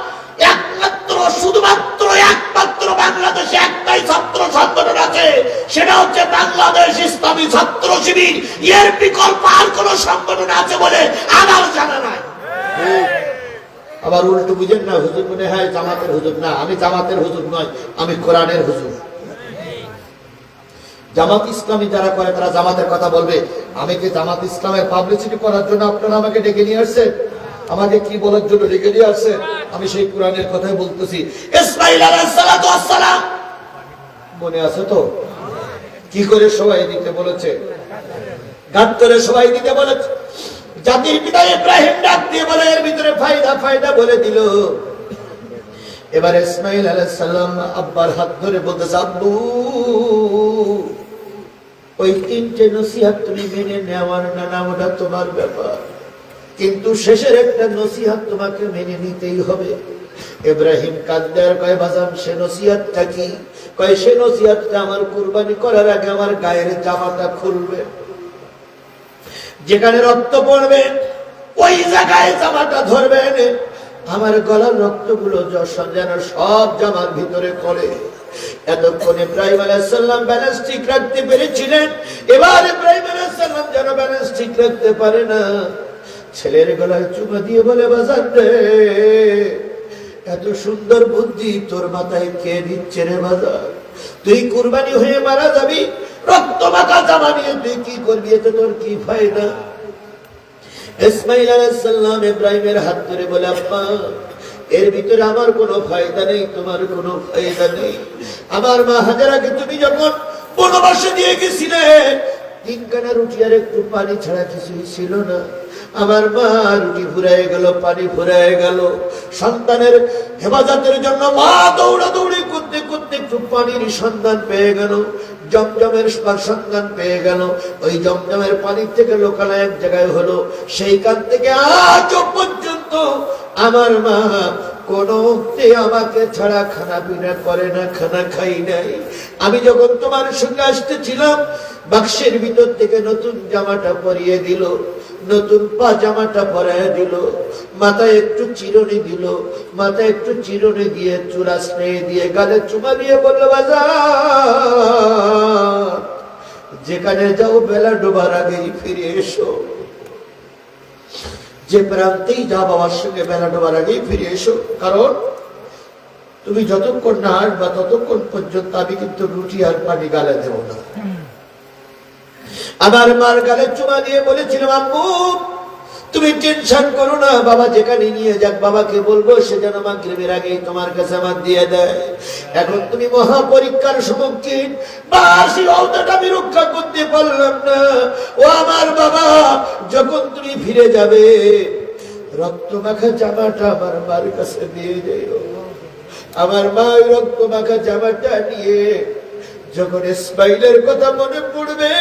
একমাত্র বাংলাদেশে একটাই ছাত্র সংগঠন আছে, সেটা হচ্ছে বাংলাদেশ ইসলামী ছাত্র শিবির। এর বিকল্প আর কোন সংগঠন আছে বলে আমার জানা নাই। আবার উল্টো বুঝেন না, হুজুর মনে হয় জামাতের হুজুর। না, আমি জামাতের হুজুর নয়, আমি কোরআনের হুজুর। জামাত ইসলামী যারা করে তারা জামাতের কথা বলবে। আমি কি জামাত ইসলামের পাবলিসিটি করার জন্য আপনারা আমাকে ডেকে নিয়ে আসছেন? আমাকে কি বলার জন্য ডেকে নিয়ে আসছেন? আমি সেই কোরআনের কথাই বলতেছি। ইসমাঈল আলাইহিস সালাতু ওয়াস সালাম মনে আছে তো? কি করে সবাই দিতে বলেছে? গাত করে সবাই দিতে বলেছে। জাতির পিতা ইব্রাহিম ডাক দিয়ে বলে, এর ভিতরে ফায়দা বলে দিল। এবার ইসমাঈল আলাইহিস সালাম আব্বার হাত ধরে বলতেছে, আব্বু ওই 3টে নসিহত তুমি মেনে নেওয়ার না ওটা তোমার ব্যাপার, কিন্তু শেষের একটা নসিহত তোমাকে মেনে নিতেই হবে। ইব্রাহিম কাঁদে আর কয়, বাজান সে নসিহতটা কি? কয় সে নসিহতটা আমার কুরবানি করার আগে আমার গায়ের জামাটা খুলবে, যেখানে রক্ত পড়বে ওই জায়গায় জামাটা ধরবেন, আমার গলার রক্তগুলো যেন সব জামার ভিতরে পড়ে। এতক্ষণ ইব্রাহিম আলাইহিস সালাম ব্যালেন্স ঠিক রাখতে পেরেছিলেন, এবার ইব্রাহিম আলাইহিস সালাম যেন ব্যালেন্স ঠিক রাখতে পারে না। ছেলের গলায় চুমা দিয়ে বলে, বাজার রে, এত সুন্দর বুদ্ধি তোর মাথায় কে দিচ্ছে রে বাজার? তুই কুরবানি হয়ে মারা যাবি, রক্ত মাখা জামা নিয়ে তুই কি করবি? এতে তোর কি ফায়দা? ইসমাঈল আলাইহিস সালাম ইব্রাহিমের হাত ধরে বলে, আব্বা এর ভিতরে আমার কোনো ফায়দা নেই, তোমার কোনো ফায়দা নেই। আমার মা হাজেরাকে তুমি যখন বনবাসে দিয়ে গেছিলে, 3 কানা রুটি আর একটু পানি ছাড়া কিছুই ছিল না। আমার মা রুটি ফুরায় গেল, পানি ফুরায় গেল। সন্তানের হেফাজতের জন্য মা দৌড়াদৌড়ি করতে করতে একটু পানির সন্ধান পেয়ে গেল, জমজমের সন্ধান পেয়ে গেল। ওই জমজমের পানির থেকে লোকালা এক জায়গায় হলো, সেইখান থেকে আজ পর্যন্ত আমার মা কোন মুক্তি আমাকে ছাড়া খানা পিনা করে না, খানা খাই নাই। আমি যখন তোমার সঙ্গে আসতেছিলাম, বাক্সের ভিতর থেকে নতুন জামাটা পরিয়ে দিল, নতুন পাজামাটা পরাইয়া দিল, মাথায় একটু চিরুনি দিল, মাথায় একটু চিরুনি দিয়ে চুলা স্নেহ দিয়ে গালে চুমা দিয়ে বলল, বাজার যেখানে যাও বেলা ডোবার আগেই ফিরে এসো। যে প্রান্তেই যা বাবার সঙ্গে বেলা ডোবার আগেই ফিরে এসো, কারণ তুমি যতক্ষণ না আসবা ততক্ষণ পর্যন্ত আমি কিন্তু রুটি আর পানি গালে দেব না। আমার মার গালে চুমা দিয়ে বলেছিলাম, আম্মু তুমি টেনশন করো না, বাবা যেখানে নিয়ে যাক বাবাকে বলবো সে যেন মাগরিবের আগেই তোমার কাছে আমার দিয়ে দেয়। এখন তুমি মহা পরীক্ষার সম্মুখীন, বাসি অবদাটা আমি রক্ষা করতে পারলাম না। ও আমার বাবা, যখন তুমি ফিরে যাবে রক্ত মাখা জামাটা আমার মার কাছে দিয়ে যাও। আমার মা ওই রক্ত মাখা জামাটা নিয়ে যখন ইসমাইলের কথা মনে পড়বে,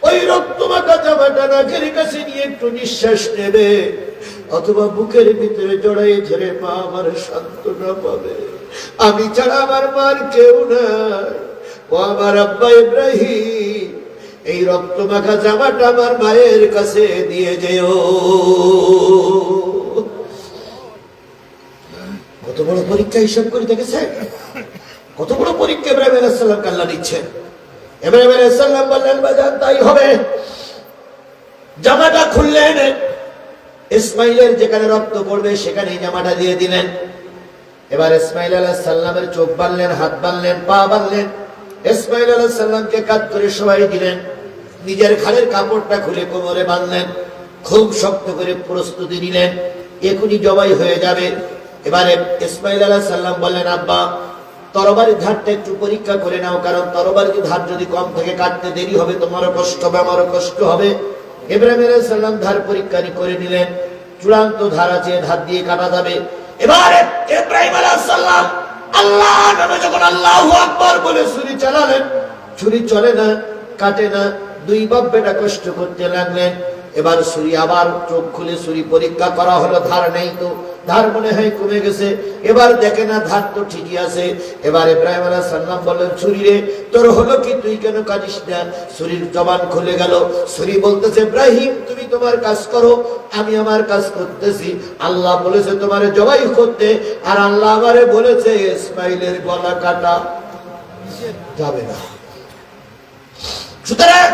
ওই রক্ত মাখা জামাটা নাকের কাছে নিয়ে একটু নিঃশ্বাস নেবে, অথবা বুকের ভিতরে জড়াই ধরে মা আমার সান্ত্বনা পাবে। আমি ছাড়া আমার মার কেউ নাই। ও আমার আব্বা ইব্রাহিম, এই রক্ত মাখা জামাটা আমার মায়ের কাছে দিয়ে যেও। কত বড় পরীক্ষা হিসাব করে দেখেছেন? কত বড় পরীক্ষা ইব্রাহিম আলাইহিস সালামকে আল্লাহ দিচ্ছেন। ইব্রাহিম আলাইহিস সালাম বললেন, বাজার তাই হবে। জামাটা খুললেন, ইসমাইলের যেখানে রক্ত পড়বে সেখানেই জামাটা দিয়ে দিলেন। এবার ইসমাইল আলাইহিস সালামের চোখ বাঁধলেন, হাত বাঁধলেন, পা বাঁধলেন। ইসমাইল আলাইহিস সালামকে কাঁধ করে সবাই দিলেন, নিজের ঘাড়ের কাপড়টা খুলে কোমরে বাঁধলেন, খুব শক্ত করে প্রস্তুতি নিলেন, এখনই জবাই হয়ে যাবে। এবারে ইসমাইল আলাইহিস সালাম বললেন, আব্বা তরবারির ধারটা একটু পরীক্ষা করে নাও, কারণ তরবারির ধার যদি কম থেকে কাটতে দেরি হবে, তোমারও কষ্ট হবে আমারও কষ্ট হবে। ইব্রাহিম আলাইহিস সালাম ধার পরীক্ষা করে নিলেন, চূড়ান্ত ধার আছে, ধার দিয়ে কাটা যাবে। এবারে ইব্রাহিম আলাইহিস সালাম আল্লাহ নামে যখন আল্লাহু আকবার বলে ছুরি চালালেন, ছুরি চলে না, কাটে না, দুই বাপ বেটা কষ্ট করতে লাগলেন। এবার ছুরি আবার চোখ খুলে ছুরি পরীক্ষা করা হলো, ধার নেই তো, ধার মনে হয় কমে গেছে। এবার দেখে না, ধার তো ঠিকই আছে। এবার ইব্রাহিম আলাইহিস সালাম বললেন, ছুরি রে তোর হলো কি, তুই কেন কাটিস না? ছুরির জবান খুলে গেল, ছুরি বলতেছে, ইব্রাহিম তুমি তোমার কাজ করো, আমি আমার কাজ করতেছি। আল্লাহ বলেছে তোমারে জবাই করতে, আর আল্লাহ আমারে বলেছে ইসমাইলের গলা কাটা যাবে না। সুতরাং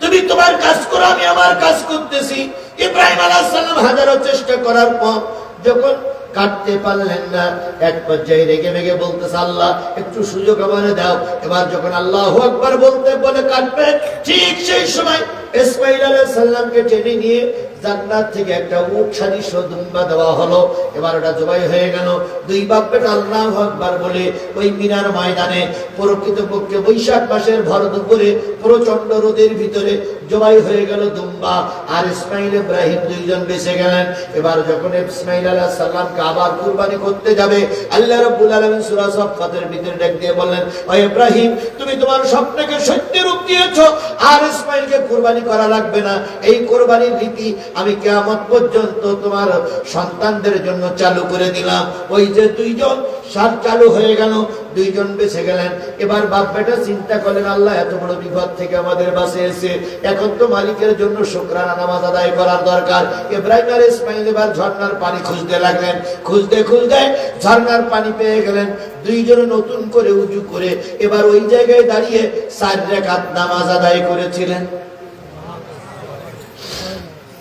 তুমি তোমার কাজ করো, আমি আমার কাজ করতেছি। ইব্রাহিম আলাইহিস সালাম হাজারো চেষ্টা করার পর যখন কাটতে পারলেন না, এক পর্যায়ে রেগে মেগে বলতেছে, আল্লাহ একটু সুযোগ আমারে দাও। এবার যখন আল্লাহু আকবার বলতে বলে কাটবেন, ঠিক সেই সময় ইসমাইল আলাইহিস সালামকে টেনে নিয়ে জান্নাত থেকে একটা উট সদৃশ দুম্বা দেওয়া হলো। এবার ওটা জবাই হয়ে গেল। দুই বাপ বেটা আল্লাহু আকবার বলে ওই মিনার ময়দানে, প্রকৃতপক্ষে বৈশাখ মাসের ভর দুপুরে প্রচন্ড রোদের ভিতরে জবাই হয়ে গেল দুম্বা। আর ইসমাইল ইব্রাহিম দুইজন বেঁচে গেলেন। এবার যখন ইসমাইল আলাইহিস সালামকে আবার কুরবানি করতে যাবে, আল্লাহ রাব্বুল আলামিন সূরা সাফফাতের ভিতরে ডাক দিয়ে বললেন, ও ইব্রাহিম তুমি তোমার স্বপ্নকে সত্য রূপ দিয়েছো, আর ইসমাইলকে কুরবানি করা লাগবে না। এই কুরবানির রীতি আমি কিয়ামত পর্যন্ত তোমার সন্তানদের জন্য চালু করে দিলাম। ওই যে দুইজন সার চালু হয়ে গেল, দুইজন বেঁচে গেলেন। এবার বাপ বেটা চিন্তা করলেন, আল্লাহ এত বড় বিপদ থেকে আমাদের বাঁচিয়েছে, এখন তো মালিকের জন্য শুকরানা নামাজ আদায় করার দরকার। ইব্রাহিম আর ইসমাইল এবার ঝর্ণার পানি খুঁজতে লাগলেন। খুঁজতে খুঁজতে ঝর্ণার পানি পেয়ে গেলেন। দুইজনে নতুন করে উজু করে এবার ওই জায়গায় দাঁড়িয়ে 4 রাকাত নামাজ আদায় করেছিলেন।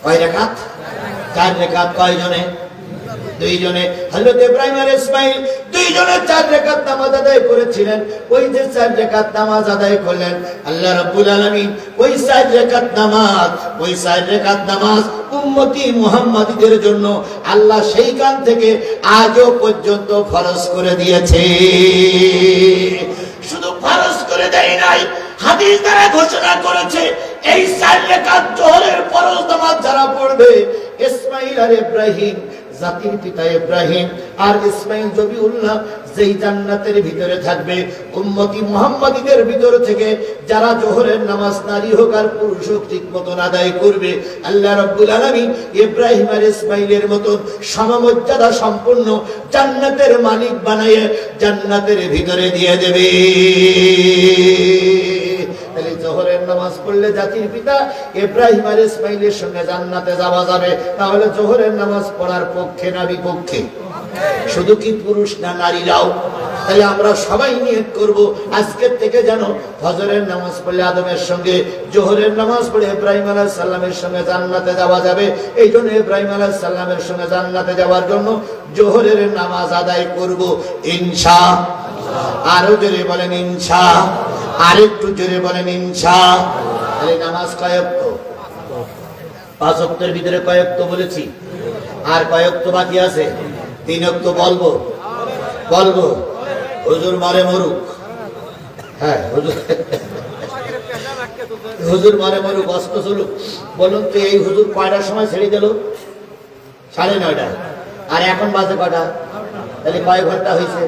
কয় রাকাত? 4 রাকাত। কয়জনে? দুইজনে। হযরত ইব্রাহিম আর ইসমাইল দুইজনে 4 রাকাত নামাজ আদায় করেছিলেন। ওই যে 4 রাকাত নামাজ আদায় করলেন, আল্লাহ রাব্বুল আলামিন ওই 4 রাকাত নামাজ উম্মতি মুহাম্মাদীদের জন্য আল্লাহ সেইখান থেকে আজও পর্যন্ত ফরজ করে দিয়েছে। শুধু ফরজ করে দেয় নাই, হাদিস দ্বারা ঘোষণা করেছে এই 4 রাকাত জোহরের ফরজ নামাজ যারা পড়বে, ইসমাইল আর ইব্রাহিম জাতির পিতা ইব্রাহিম আর ইসমাইল জবিউল্লাহ যেই জান্নাতের ভিতরে থাকবে উম্মতি মুহাম্মাদীদের ভিতর থেকে যারা জোহরের নামাজ নারী হোক আর পুরুষ হোক ঠিক মতন আদায় করবে, আল্লাহ রাব্বুল আলামিন ইব্রাহিম আর ইসমাইলের মতন সমমর্যাদা সম্পন্ন জান্নাতের মালিক বানায় জান্নাতের ভিতরে দিয়ে দেবে। তাহলে জোহরের নামাজ পড়লে জাতির পিতা ইব্রাহিম আর ইসমাইলের সঙ্গে জান্নাতে যাওয়া যাবে। তাহলে জোহরের নামাজ পড়ার পক্ষে না বিপক্ষে? শুধু কি পুরুষ না নারীরাও? তাই আমরা সবাই নিয়ত করব আজকের থেকে যেন ফজরের নামাজ পড়লে আদমের সঙ্গে, জোহরের নামাজ পড়ে ইব্রাহিম আলাইহিস সালামের সঙ্গে জান্নাতে যাওয়া যাবে। এই জন্য ইব্রাহিম আলাইহিস সালামের সঙ্গে জান্নাতে যাওয়ার জন্য জোহরের নামাজ আদায় করব ইনশাআল্লাহ। আরো জোরে বলেন ইনশাআল্লাহ, আরেকটু জোরে বলেন ইনশাআল্লাহ। এই নামাজ কয় ওয়াক্ত? 5 ওয়াক্তের ভিতরে কয় ওয়াক্ত বলেছি? আর কয় ওয়াক্ত বাকি আছে? 3 ওয়াক্ত বলবো? হুজুর মারে মরুক। হ্যাঁ, হুজুর মারে মরুক, অস্ত চলুক। বলুন তো এই হুজুর কয়টার সময় ছেড়ে দিল? 9:30। আর এখন বাজে কটা? তাহলে কয় ঘন্টা হয়েছে?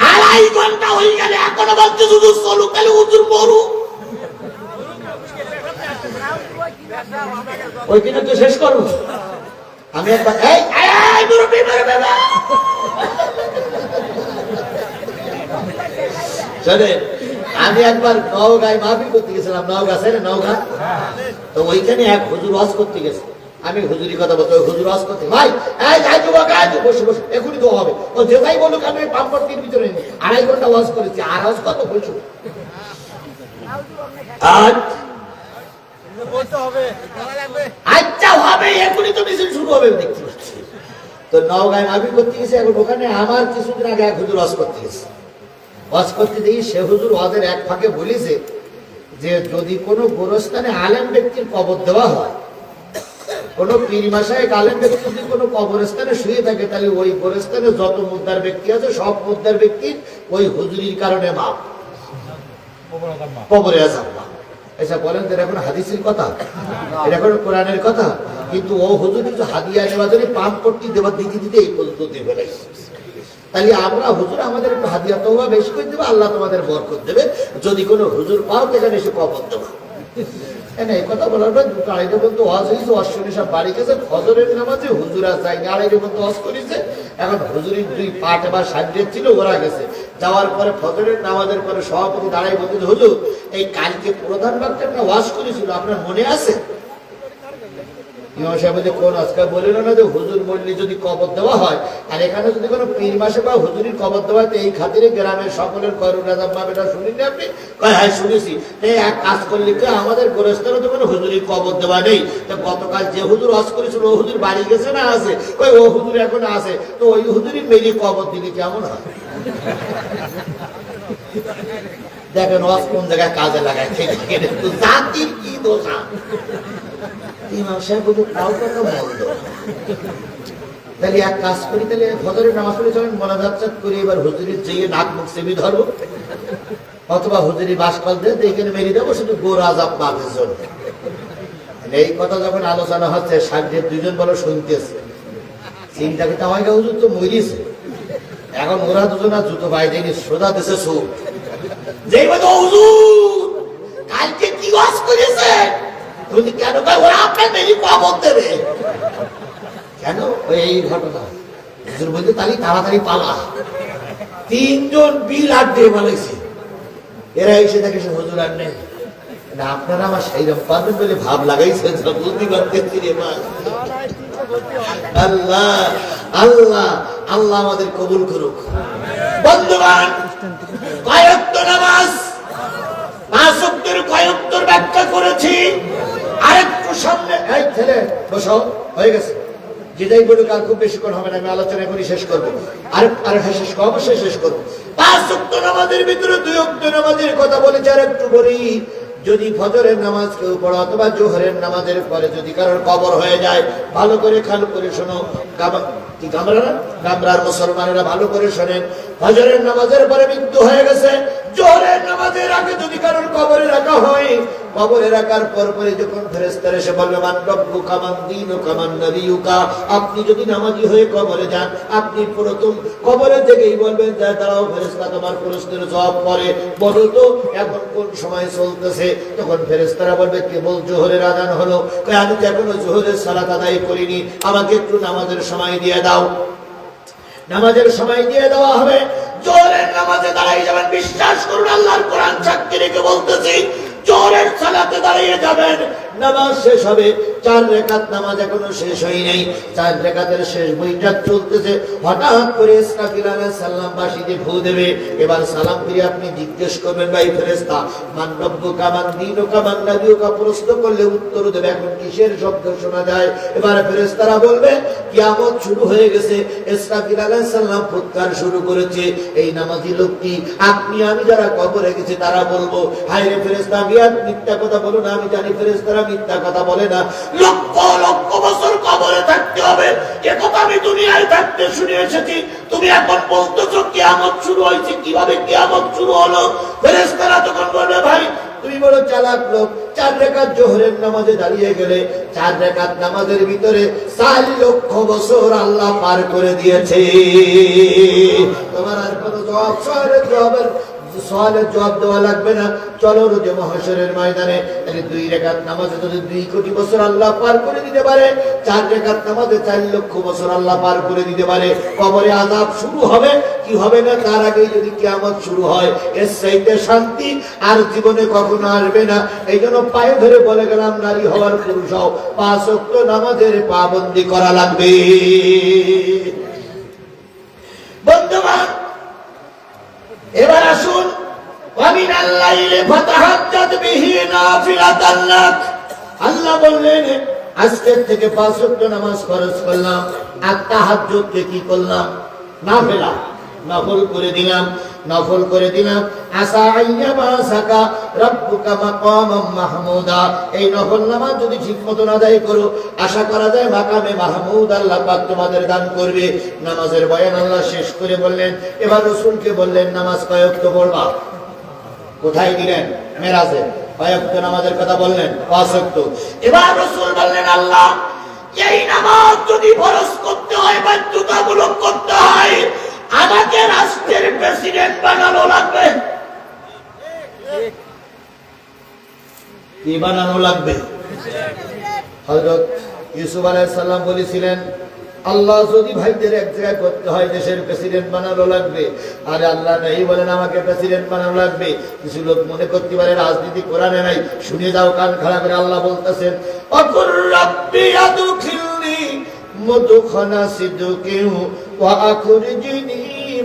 2.5 ঘন্টা হয়ে গেলে এখনো বলছে হুজুর চলুক, তাহলে হুজুর মরুক। ওইখানে তো শেষ করবো। আমি একবার আমি একবার নওগাঁয় মাহফিল করতে গেছিলাম, নওগাঁ। তো ওইখানে এক হুজুর ওয়াজ করতে গেছে। আমি হুজুরি কথা বলতে, হুজুর ওয়াজ করতে, ভাই বসে বসে এখনই তো হবে। ও যে যাই বলুক, আমি পাম্পটির ভিতরে 2.5 ঘন্টা ওয়াজ করেছি। আর ওয়াজ কত বলছো? আচ্ছা হবে, এখনই তো মিছিল শুরু হবে দেখতে পাচ্ছি। তো নওগাঁয় মাহফিল করতে গেছে। এখন ওখানে আমার কিছুদিন আগে এক হুজুর ওয়াজ করতে গেছে। ওয়াজ করতে দেখি সে হুজুর ওয়াজের এক ফাঁকে বলেছে যে যদি কোনো গোরস্থানে আলেম ব্যক্তির কবর দেওয়া হয়, কোন পীর মাশায়েখ আলেম ব্যক্তি যদি কোনো কবরস্থানে শুয়ে থাকে, তাহলে ওই গোরস্থানে যত মুদ্দার ব্যক্তি আছে সব মুদ্দার ব্যক্তির ওই হুজুরির কারণে মাপ, কবরে আযাব। আচ্ছা বলেন তো, এটা কোনো হাদিসের কথা? এটা কোনো কোরআনের কথা? কিন্তু ও হুজুর কিছু হাদিয়া নেওয়ার জন্য পাম্প করতে দেওয়া দিতে এই পর্যন্ত দেবে না। তাহলে আমরা হুজুর আমাদের একটু হাদিয়া তওবা বেশি করে দেবে, আল্লাহ তোমাদের বরকত দেবে। যদি কোনো হুজুর পাও এখানে এসে কবর দেবা। এই কথা বলার পর 2-2.5 পর্যন্ত ওয়াজ হয়েছে। ওয়াজ শুনে সব বাড়ি গেছে। ফজরের নামাজে হুজুর আর যায়নি, 2.5 পর্যন্ত ওয়াজ করেছে। এখন হুজুরের 2 পাট বা সাবজেক্ট ছিল, ওরা গেছে। যাওয়ার পরে ফজরের নামাজের পরে সভাপতি দাঁড়াই বলতে, হুজুর এই কালকে প্রধান বক্তা একটা ওয়াজ করেছিল, আপনার মনে আছে? ইমাম সাহেব বলছে কোন আজকাল বললেন না যে হুজুর মরলে যদি কবর দেওয়া হয়, আর এখানে যদি কোনো পীর মাসে বা হুজুরির কবর দেওয়া হয়, এই খাতিরে গ্রামের সকলের করুণ আযাব পাবে। এটা শুনিনি আপনি? হ্যাঁ শুনেছি। এই এক কাজ করলে কি আমাদের গোরস্থানে তো কোনো হুজুরির কবর দেওয়া নেই। তো গতকাল যে হুজুর ওয়াজ করেছিল ও হুজুর বাড়ি গেছে না আছে? ও হুজুর এখন আছে। তো ওই হুজুরির মেয়ে কবর দিলে কেমন হয়? দেখেন ওয়াজ কোন জায়গায় কাজে লাগায়। জাতির কি দোষা? ইমাম সাহেব বলতে তাও কত মন্দ। তাহলে এক কাজ করি, তাহলে ফজরের নামাজ পড়ে চলেন মোনাজাত করে এবার হুজুরির যেয়ে নাক মুখ চেপে ধরবো, অথবা হুজুরি বাসকল দিয়ে এখানে মেরে দেবো, শুধু গোর আযাব পাবে জন্য। এই কথা যখন আলোচনা হচ্ছে, সাহেবদের 2জন বলো শুনতেছে। চিন্তা করতে হয়, হুজুর তো মরিয়েছে। এখন ওরা 2জন আর জুতো বাইরে সোজা দেশে সুখ। যেই বলতো হুজুর কালকে কি ওয়াজ করেছে? কেন ওরা আপনার মেয়ে কবর দেবে কেন? এই ঘটনা হুজুর বলতে তাহলে তাড়াতাড়ি পালা। 3জন বিল আর দিয়ে বলেছে। এরা এসে দেখে সে হুজুর আর নেই। আপনারা আমার সেইরকম পারবেন বলে ভাব লাগাইছে। বুদ্ধি করতেছি রে মা। আল্লাহ আল্লাহ আল্লাহ আমাদের কবুল করুক। বন্ধুগণ, কয়েকটা নামাজ 5 ওয়াক্তের কয়েকটার ব্যাখ্যা করেছি। আরেকটু সামনে এই ছেলে বসো, হয়ে গেছে। যেটাই বলুক আর খুব বেশিক্ষণ হবে না, আমি আলোচনা করে শেষ করবো। আর শেষ করবো, অবশ্যই শেষ করবো। 5 ওয়াক্ত নামাজের ভিতরে 2 ওয়াক্ত নামাজের কথা বলেছি। আর একটু বলি, যদি ফজরের নামাজ কেউ পড়ে অথবা জোহরের নামাজের পরে যদি কারোর কবর হয়ে যায়, ভালো করে খেয়াল করে শোনো। গামরার মুসলমানেরা ভালো করে শোনেন। ফজরের নামাজের পরে মৃত্যু হয়ে গেছে, জোহরের নামাজের আগে যদি কারোর কবরে রাখা হয়, কবরে রাখার পরপরই যখন ফেরেশতারা এসে বলবে মান রব্বুকা মান দীনুকা মান নবিয়ুকা, আপনি যদি নামাজি হয়ে কবরে যান, আপনি প্রথম কবরে থেকেই বলবেন যে দাঁড়াও ফেরেশতা, তোমার প্রশ্নের জবাব পরে বলো তো এখন কোন সময় চলতেছে। তখন ফেরেশতারা বলবে কেবল জোহরের আযান হলো, আমি তো এখনো জোহরের সালাত আদায় করিনি, আমাকে একটু নামাজের সময় দিয়ে দাও। নামাজের সময় দিয়ে দেওয়া হবে, জোহরের নামাজে দাঁড়িয়ে যাবেন। বিশ্বাস করুন, আল্লাহর কোরআন সাক্ষী রেখে বলতেছি, জোহরের সালাতে দাঁড়িয়ে যাবেন, নামাজ শেষ হবে। 4 রাকাত নামাজ এখনো শেষ হয় নাই, 4 রাকাতের শেষ বৈঠক চলতেছে। হঠাৎ করে ইসরাফিল আলাইহিস সালাম বাঁশিতে ফু দেবে। এবার সালাম ফিরে আপনি জিজ্ঞেস করবেন ভাই ফেরেশতা, মান রব্বুকা মান দীনুকা মান নবিয়ুকা, প্রশ্ন করলে উত্তর দেবে এখন কিসের শব্দ শোনা যায়? এবার ফেরেশতারা বলবে কিয়ামত শুরু হয়ে গেছে। ইসরাফিল আলাইহিস সালাম ফুৎকার শুরু করেছে। এই নামাজি লোকটি আপনি আমি যারা কবরে গেছি তারা বলবো, হায় রে ফেরেশতা, বিয়াত মিথ্যা কথা বলো না, আমি জানি ফেরেশতারা মিথ্যা কথা বলে না, লক্ষ লক্ষ বছর কবরে থাকতে হবে এ কথা আমি দুনিয়ায় থাকতে শুনে এসেছি, তুমি এখন বলতেছো কিয়ামত শুরু হয়েছে, কিভাবে কিয়ামত শুরু হলো? ফেরেশতারা তখন বলবে ভাই তুমি বড় চালাক লোক, 4 রাকাত জোহরের নামাজে দাঁড়িয়ে গেলে 4 রাকাত নামাজের ভিতরে 4 লক্ষ বছর আল্লাহ পার করে দিয়েছে। তোমার আর কোনো জবাব সওয়ালের জবাব দেওয়া লাগবে না। চলো রোজে মহাশরের ময়দানে 2 রাকাত নামাজে যদি 2 কোটি বছর আল্লাহ পার করে দিতে পারে, 4 রাকাত নামাজে 4 লক্ষ বছর আল্লাহ পার করে দিতে পারে। কবরে আযাব শুরু হবে কি হবে না তার আগেই যদি কিয়ামত শুরু হয়, এর চাইতে শান্তি আর জীবনে কখনো আসবে না। এই জন্য পায়ে ধরে বলে গেলাম, নারী হওয়ার পুরুষ হও, 5 ওয়াক্ত নামাজের পাবন্দি করা লাগবে। বন্ধুগণ, এবার আসুন, ওয়ামিনাল লাইলি ফাতাহাজ্জাদ বিহি নাফিলাতান লাক। আল্লাহ বললেন আজকের থেকে 5 ওয়াক্ত নামাজ ফরজ করলাম, আর তাহাজ্জুদকে কি করলাম? নাফিলা, নফল করে দিলাম, নফল করে দিলাম। আসা আইয়াবা সাকা রব্বুকা মাকামাম মাহমুদা, এই নফল নামাজ যদি ঠিকমতো আদায় করো, আশা করা যায় মাকামে মাহমুদ আল্লাহ পাক তোমাদের দান করবে। নামাজের বয়ান আল্লাহ শেষ করে বললেন, এবার রাসূলকে বললেন নামাজ কয় ওয়াক্ত পড়বা? কোথায় দিলেন? মেরাজে কয় ওয়াক্ত নামাজের কথা বললেন? 5 ওয়াক্ত। এবার রাসূল বললেন আল্লাহ এই নামাজ যদি ফরজ করতে হয়, বাধ্যতামূলক করতে হয়, আমাকে রাষ্ট্রের প্রেসিডেন্ট বানানো লাগবে। কি বানানো লাগবে? হযরত ইউসুফ আলাইহিস সালাম বলেছিলেন আল্লাহ যদি ভাইদের এক জায়গায় করতে হয় দেশের প্রেসিডেন্ট বানানো লাগবে। আরে আল্লাহ নেই বলেন আমাকে প্রেসিডেন্ট বানানো লাগবে। কিছু লোক মনে করতে পারে রাজনীতি কোরআনে নাই, শুনে যাও কান খাড়া করে। আল্লাহ বলতেছেন অকুর রাব্বি আদখিলনি মুদখালা সিদকিন ওয়া আখরিজনি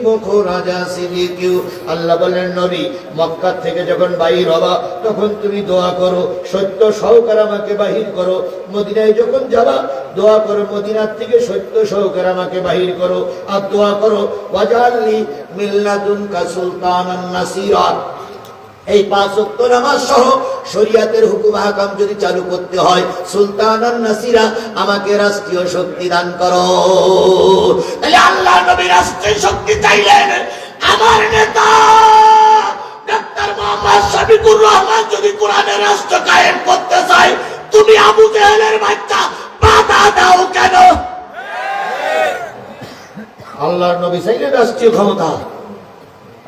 মুখরাজা সিদকিন। আল্লাহ বলেন নবী মক্কা থেকে যখন বাহির হবা তখন তুমি দোয়া করো সত্য সহকারে আমাকে বাহির করো। মদিনায় যখন যাবা দোয়া করো মদিনার থেকে সত্য সহকারে আমাকে বাহির করো। আর দোয়া করো ওয়াজআলনি মিন লাদুনকা সুলতানান নাসিরা। এই 5 ওয়াক্ত নামাজ সহ শরীয়তের হুকুম আহকাম যদি চালু করতে হয়, সুলতানান নাসিরা, আমাকে রাষ্ট্রীয় শক্তি দান করো। তাহলে আল্লাহ নবী রাষ্ট্রীয় শক্তি চাইলেন। আমার নেতা ডাক্তার মোহাম্মদ শফিকুর রহমান যদি কোরআনের রাষ্ট্র কায়েম করতে চায়, তুমি আবু জেহেলের বাচ্চা বাধা দাও কেন? আল্লাহর নবী চাইলেন রাষ্ট্রীয় ক্ষমতা,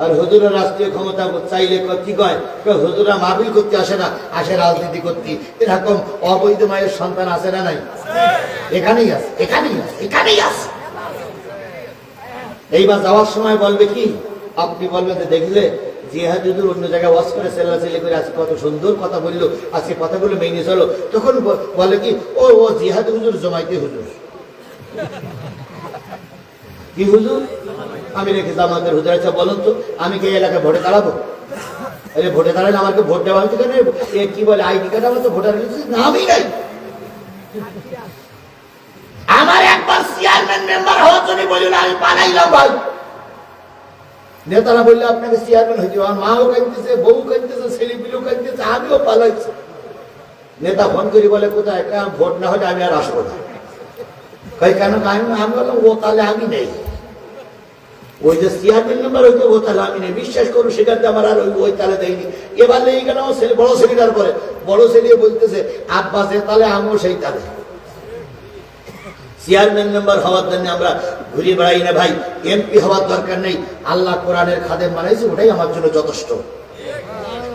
আর হুজুরের রাষ্ট্রীয় ক্ষমতা চাইলে কি কয়? হুজুরা মাহফিল করতে আসে না, আসে রাজনীতি করতে। এরকম অবৈধ মায়ের সন্তান আছে না নাই? এখানেই আছে, এখানেই আছে, এখানেই আছে। এইবার যাওয়ার সময় বলবে কি? আপনি বলবেন যে দেখলে জিহাদ হুজুর অন্য জায়গায় ওয়াজ করে চেল্লাচিল্লি করে আজকে কত সুন্দর কথা বললো, আজকে কথাগুলো মেনে চলো। তখন বলে কি ও জিহাদ হুজুর জমাইতে হুজুর। কি হুজুর? আমি রেখে জামাতের হুজুর। আচ্ছা বলুন তো আমি কি এলাকায় ভোটে দাঁড়াবো? আরে ভোটে দাঁড়ালে আমাকে ভোট দেওয়া হয়েছে কেন? কি বলে আইডি কার্ড আমার তো ভোটার নামই নাই। আমার একবার চেয়ারম্যান মেম্বার হওয়ার জন্য বললেন আমি পালাইলাম ভাই। নেতারা বললে আপনাকে চেয়ারম্যান হয়েছে, আমার মাও কাঁদতেছে, বউ কাঁদতেছে, ছেলেপিলেও কাঁদতেছে, আমিও পালাইছি। নেতা ফোন করি বলে কোথায়? ভোট না হলে আমি আর আসবো না। কেন? আমি বললাম ও তাহলে আমি নেই। ওই যে চেয়ারম্যান নাম্বার হইতে ও তাহলে আমি নেই, বিশ্বাস করুন সেখানে আমার আর ওই তালে দেয়নি। এবার এইখানে আমার ছেলে বড় ছেলেটার পরে বড় ছেলে বলতেছে আব্বা যে তালে আমিও সেই তালে। চেয়ারম্যান মেম্বার হওয়ার জন্য আমরা ঘুরে বেড়াই না ভাই, এমপি হওয়ার দরকার নেই। আল্লাহ কোরআনের খাদেম বানাইছে, ওটাই আমার জন্য যথেষ্ট।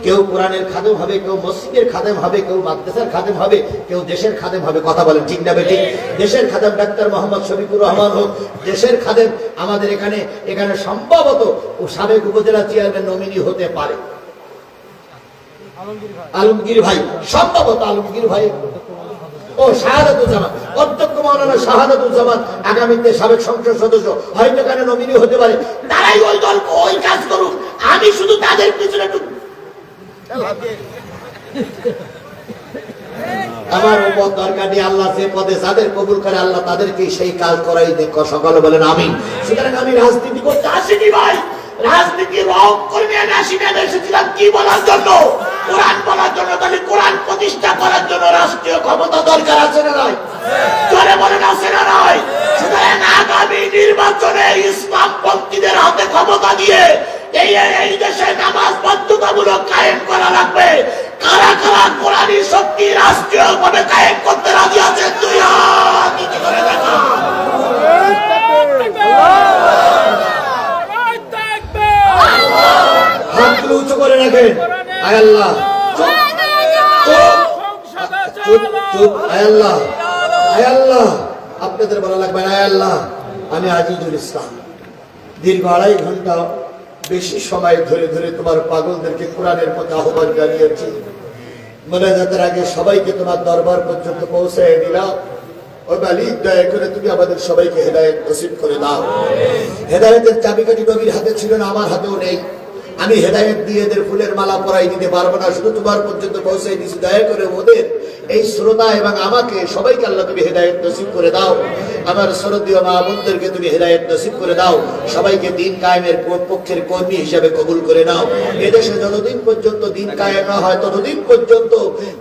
কেউ কোরআনের খাদেম হবে, কেউ মসজিদের খাদেম হবে, কেউ মাদ্রাসার খাদেম হবে, কেউ দেশের খাদেম হবে। কথা বলেন ঠিক না বেঠিক? দেশের খাদেম ডাক্তার মোহাম্মদ শফিকুর রহমান হোক, দেশের খাদেম আমাদের এখানে সম্ভবত ও সাবেক উপজেলা চেয়ারম্যান নমিনি হতে পারে আলমগীর ভাই, সম্ভবত আলমগীর ভাই ও শাহাদাতুজ্জামান, অধ্যক্ষ মাওলানা শাহাদাতুজ্জামান আগামীতে সাবেক সংসদ সদস্য হয়তো এখানে নমিনি হতে পারে। তারাই ওই দল ওই কাজ করুক, আমি শুধু তাদের পিছনে একটু আমার উপর দরকার নেই। আল্লাহ যে পদে যাদের কবুল করে আল্লাহ তাদেরকে সেই কাজ করাই দেখো। সকালে বলেন আমিন। সুতরাং আমি রাজনীতি করতে আসিনি ভাই, রাজনীতি রং করে নিয়ে আসি না, এসেছিলাম কি বলার জন্য? কোরআন বলার জন্য। তাহলে কোরআন প্রতিষ্ঠা করার জন্য রাষ্ট্রীয় ক্ষমতা দরকার আছে না নয়? জোরে বলেন আছে না নয়? সুতরাং আগামী নির্বাচনে ইসলাম পন্থীদের হাতে ক্ষমতা দিয়ে এই দেশে নামাজ বাধ্যতামূলক কায়েম করা লাগবে। কারা কারা কোরআনী শক্তি রাষ্ট্রীয় ভাবে কায়েম করতে রাজি আছেন? দুই হাত উঁচু করে দেখা। হাতগুলো উঁচু করে রাখেন। আয় আল্লাহ, আয় আল্লাহ, আয় আল্লাহ, আপনাদের বলা লাগবে না। আয় আল্লাহ, আমি আজিজুল ইসলাম দীর্ঘ 2.5 ঘন্টা বেশি সময় ধরে ধরে তোমার পাগলদেরকে কোরআনের পথে আহ্বান জানিয়েছি। মোনাজাতের আগে সবাইকে তোমার দরবার পর্যন্ত পৌঁছায় দিলাম। ও মালিক, দয়া করে তুমি আমাদের সবাইকে হেদায়েত নসিব করে দাও। হেদায়েতের চাবিকাঠি নবীর হাতে ছিল না, আমার হাতেও নেই। আমি হেদায়েত দিয়ে এদের ফুলের মালা পরাই দিতে পারবো না, শুধু তোমার পর্যন্ত পৌঁছাই দিচ্ছি। দয়া করে ওদের এই শ্রোতা এবং আমাকে সবাইকে আল্লাহ তুমি হেদায়েত নসিব করে দাও। আমার শ্রদ্ধেয় মা বোনদেরকে তুমি হেদায়েত নসিব করে দাও। সবাইকে দিন কায়েমের পক্ষের কর্মী হিসাবে কবুল করে নাও। এদেশে যতদিন পর্যন্ত দিন কায়েম না হয় ততদিন পর্যন্ত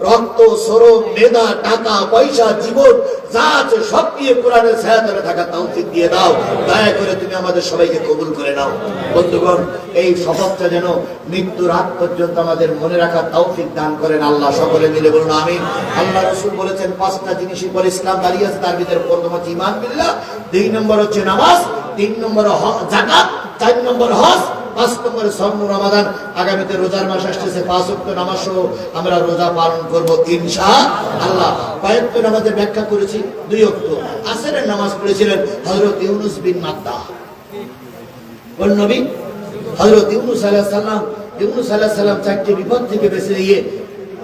রক্ত, শ্রম, মেধা, টাকা, পয়সা, জীবন যা আছে সব দিয়ে কোরআনের ছায়াতলে থাকা তৌফিক দিয়ে দাও। দয়া করে তুমি আমাদের সবাইকে কবুল করে নাও। বন্ধুগণ, এই শপথটা যেন মৃত্যুর আগ পর্যন্ত আমাদের মনে রাখার তৌফিক দান করেন আল্লাহ। সকলে মিলে বলুন আমিন। আল্লাহ রাসূল বলেছেন 5টা জিনিসের পর ইসলাম দাঁড়িয়ে আছে, তার ভিতরে প্রথম হচ্ছে ঈমান বিল্লাহ, 2 নম্বর হচ্ছে নামাজ, 3 নম্বর যাকাত, 4 নম্বর হজ, 5 নম্বরে সওম রমাদান। আগামীতে রোজার মাস আসছে, 5 ওয়াক্ত নামাজ সহ আমরা রোজা পালন করব ইনশাআল্লাহ। কয়েকটা নামাজের ব্যাখ্যা করেছি। 2 ওয়াক্ত আসরের নামাজ পড়েছিলেন হযরত ইউনূস বিন মাত্তা। কোন নবী? হযরত ইউনূস আলাইহিস সালাম। ইউনূস আলাইহিস সালাম 4টি বিপদ থেকে বেঁচে গিয়ে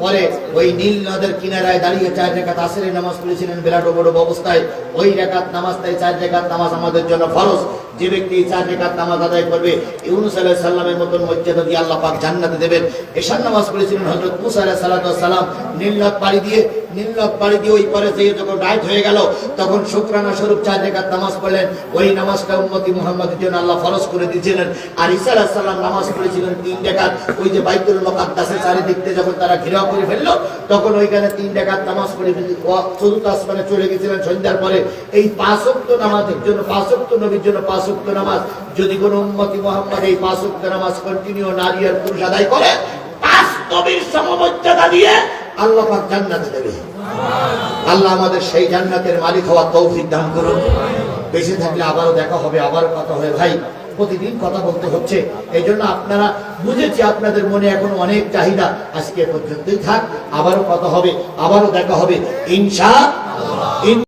পরে ওই নীল নদের কিনারায় দাঁড়িয়ে 4 রাকাত আসরের নামাজ পড়েছিলেন বিরাট বড় অবস্থায়। ওই রাকাত নামাজটাই 4 রাকাত নামাজ আমাদের জন্য ফরজ। যে ব্যক্তি 4 রাকাত নামাজ আদায় করবে ইউনূস আলাইহিস সালামের মতন মর্যাদা দিয়ে আল্লাহ পাক জান্নাতে দেবেন। এশার নামাজ পড়েছিলেন হযরত মুসা আলাইহিস সালাম। নীল নদ পাড়ি দিয়ে ওই পরে যেয়ে যখন রাত হয়ে গেল তখন শুকরানা স্বরূপ 4 রাকাত নামাজ পড়লেন। ওই নামাজটা উম্মতি মুহাম্মাদের জন্য আল্লাহ ফরজ করে দিয়েছিলেন। আর ঈসা আলাইহিস সালাম নামাজ পড়েছিলেন 3 রাকাত। ওই যে বাইতুল মুকাদ্দাসের চারিদিক থেকে যখন তারা ঘেরাও করে ফেললো তখন ওইখানে 3 রাকাত নামাজ পড়ে চতুর্থ আসমানে চলে গেছিলেন সন্ধ্যার পরে। এই 5 ওয়াক্ত নামাজের জন্য, 5 ওয়াক্ত নবীর জন্য 5 ওয়াক্ত নামাজ, যদি কোন উম্মতি মুহাম্মদ এই 5 ওয়াক্ত নামাজ কন্টিনিউ নারী আর পুরুষ আদায় করে 5 নবীর সমমর্যাদা দিয়ে আল্লাহ পাক জান্নাতে দেবে। আল্লাহ আমাদের সেই জান্নাতের মালিক হওয়ার তৌফিক দান করুন। বেঁচে থাকলে আবারও দেখা হবে, আবারও কথা হবে। ভাই, প্রতিদিন কথা বলতে হচ্ছে, এই জন্য আপনারা বুঝেছি আপনাদের মনে এখন অনেক চাহিদা। আজকে পর্যন্তই থাক, আবারও কথা হবে, আবারও দেখা হবে ইনশাআল্লাহ।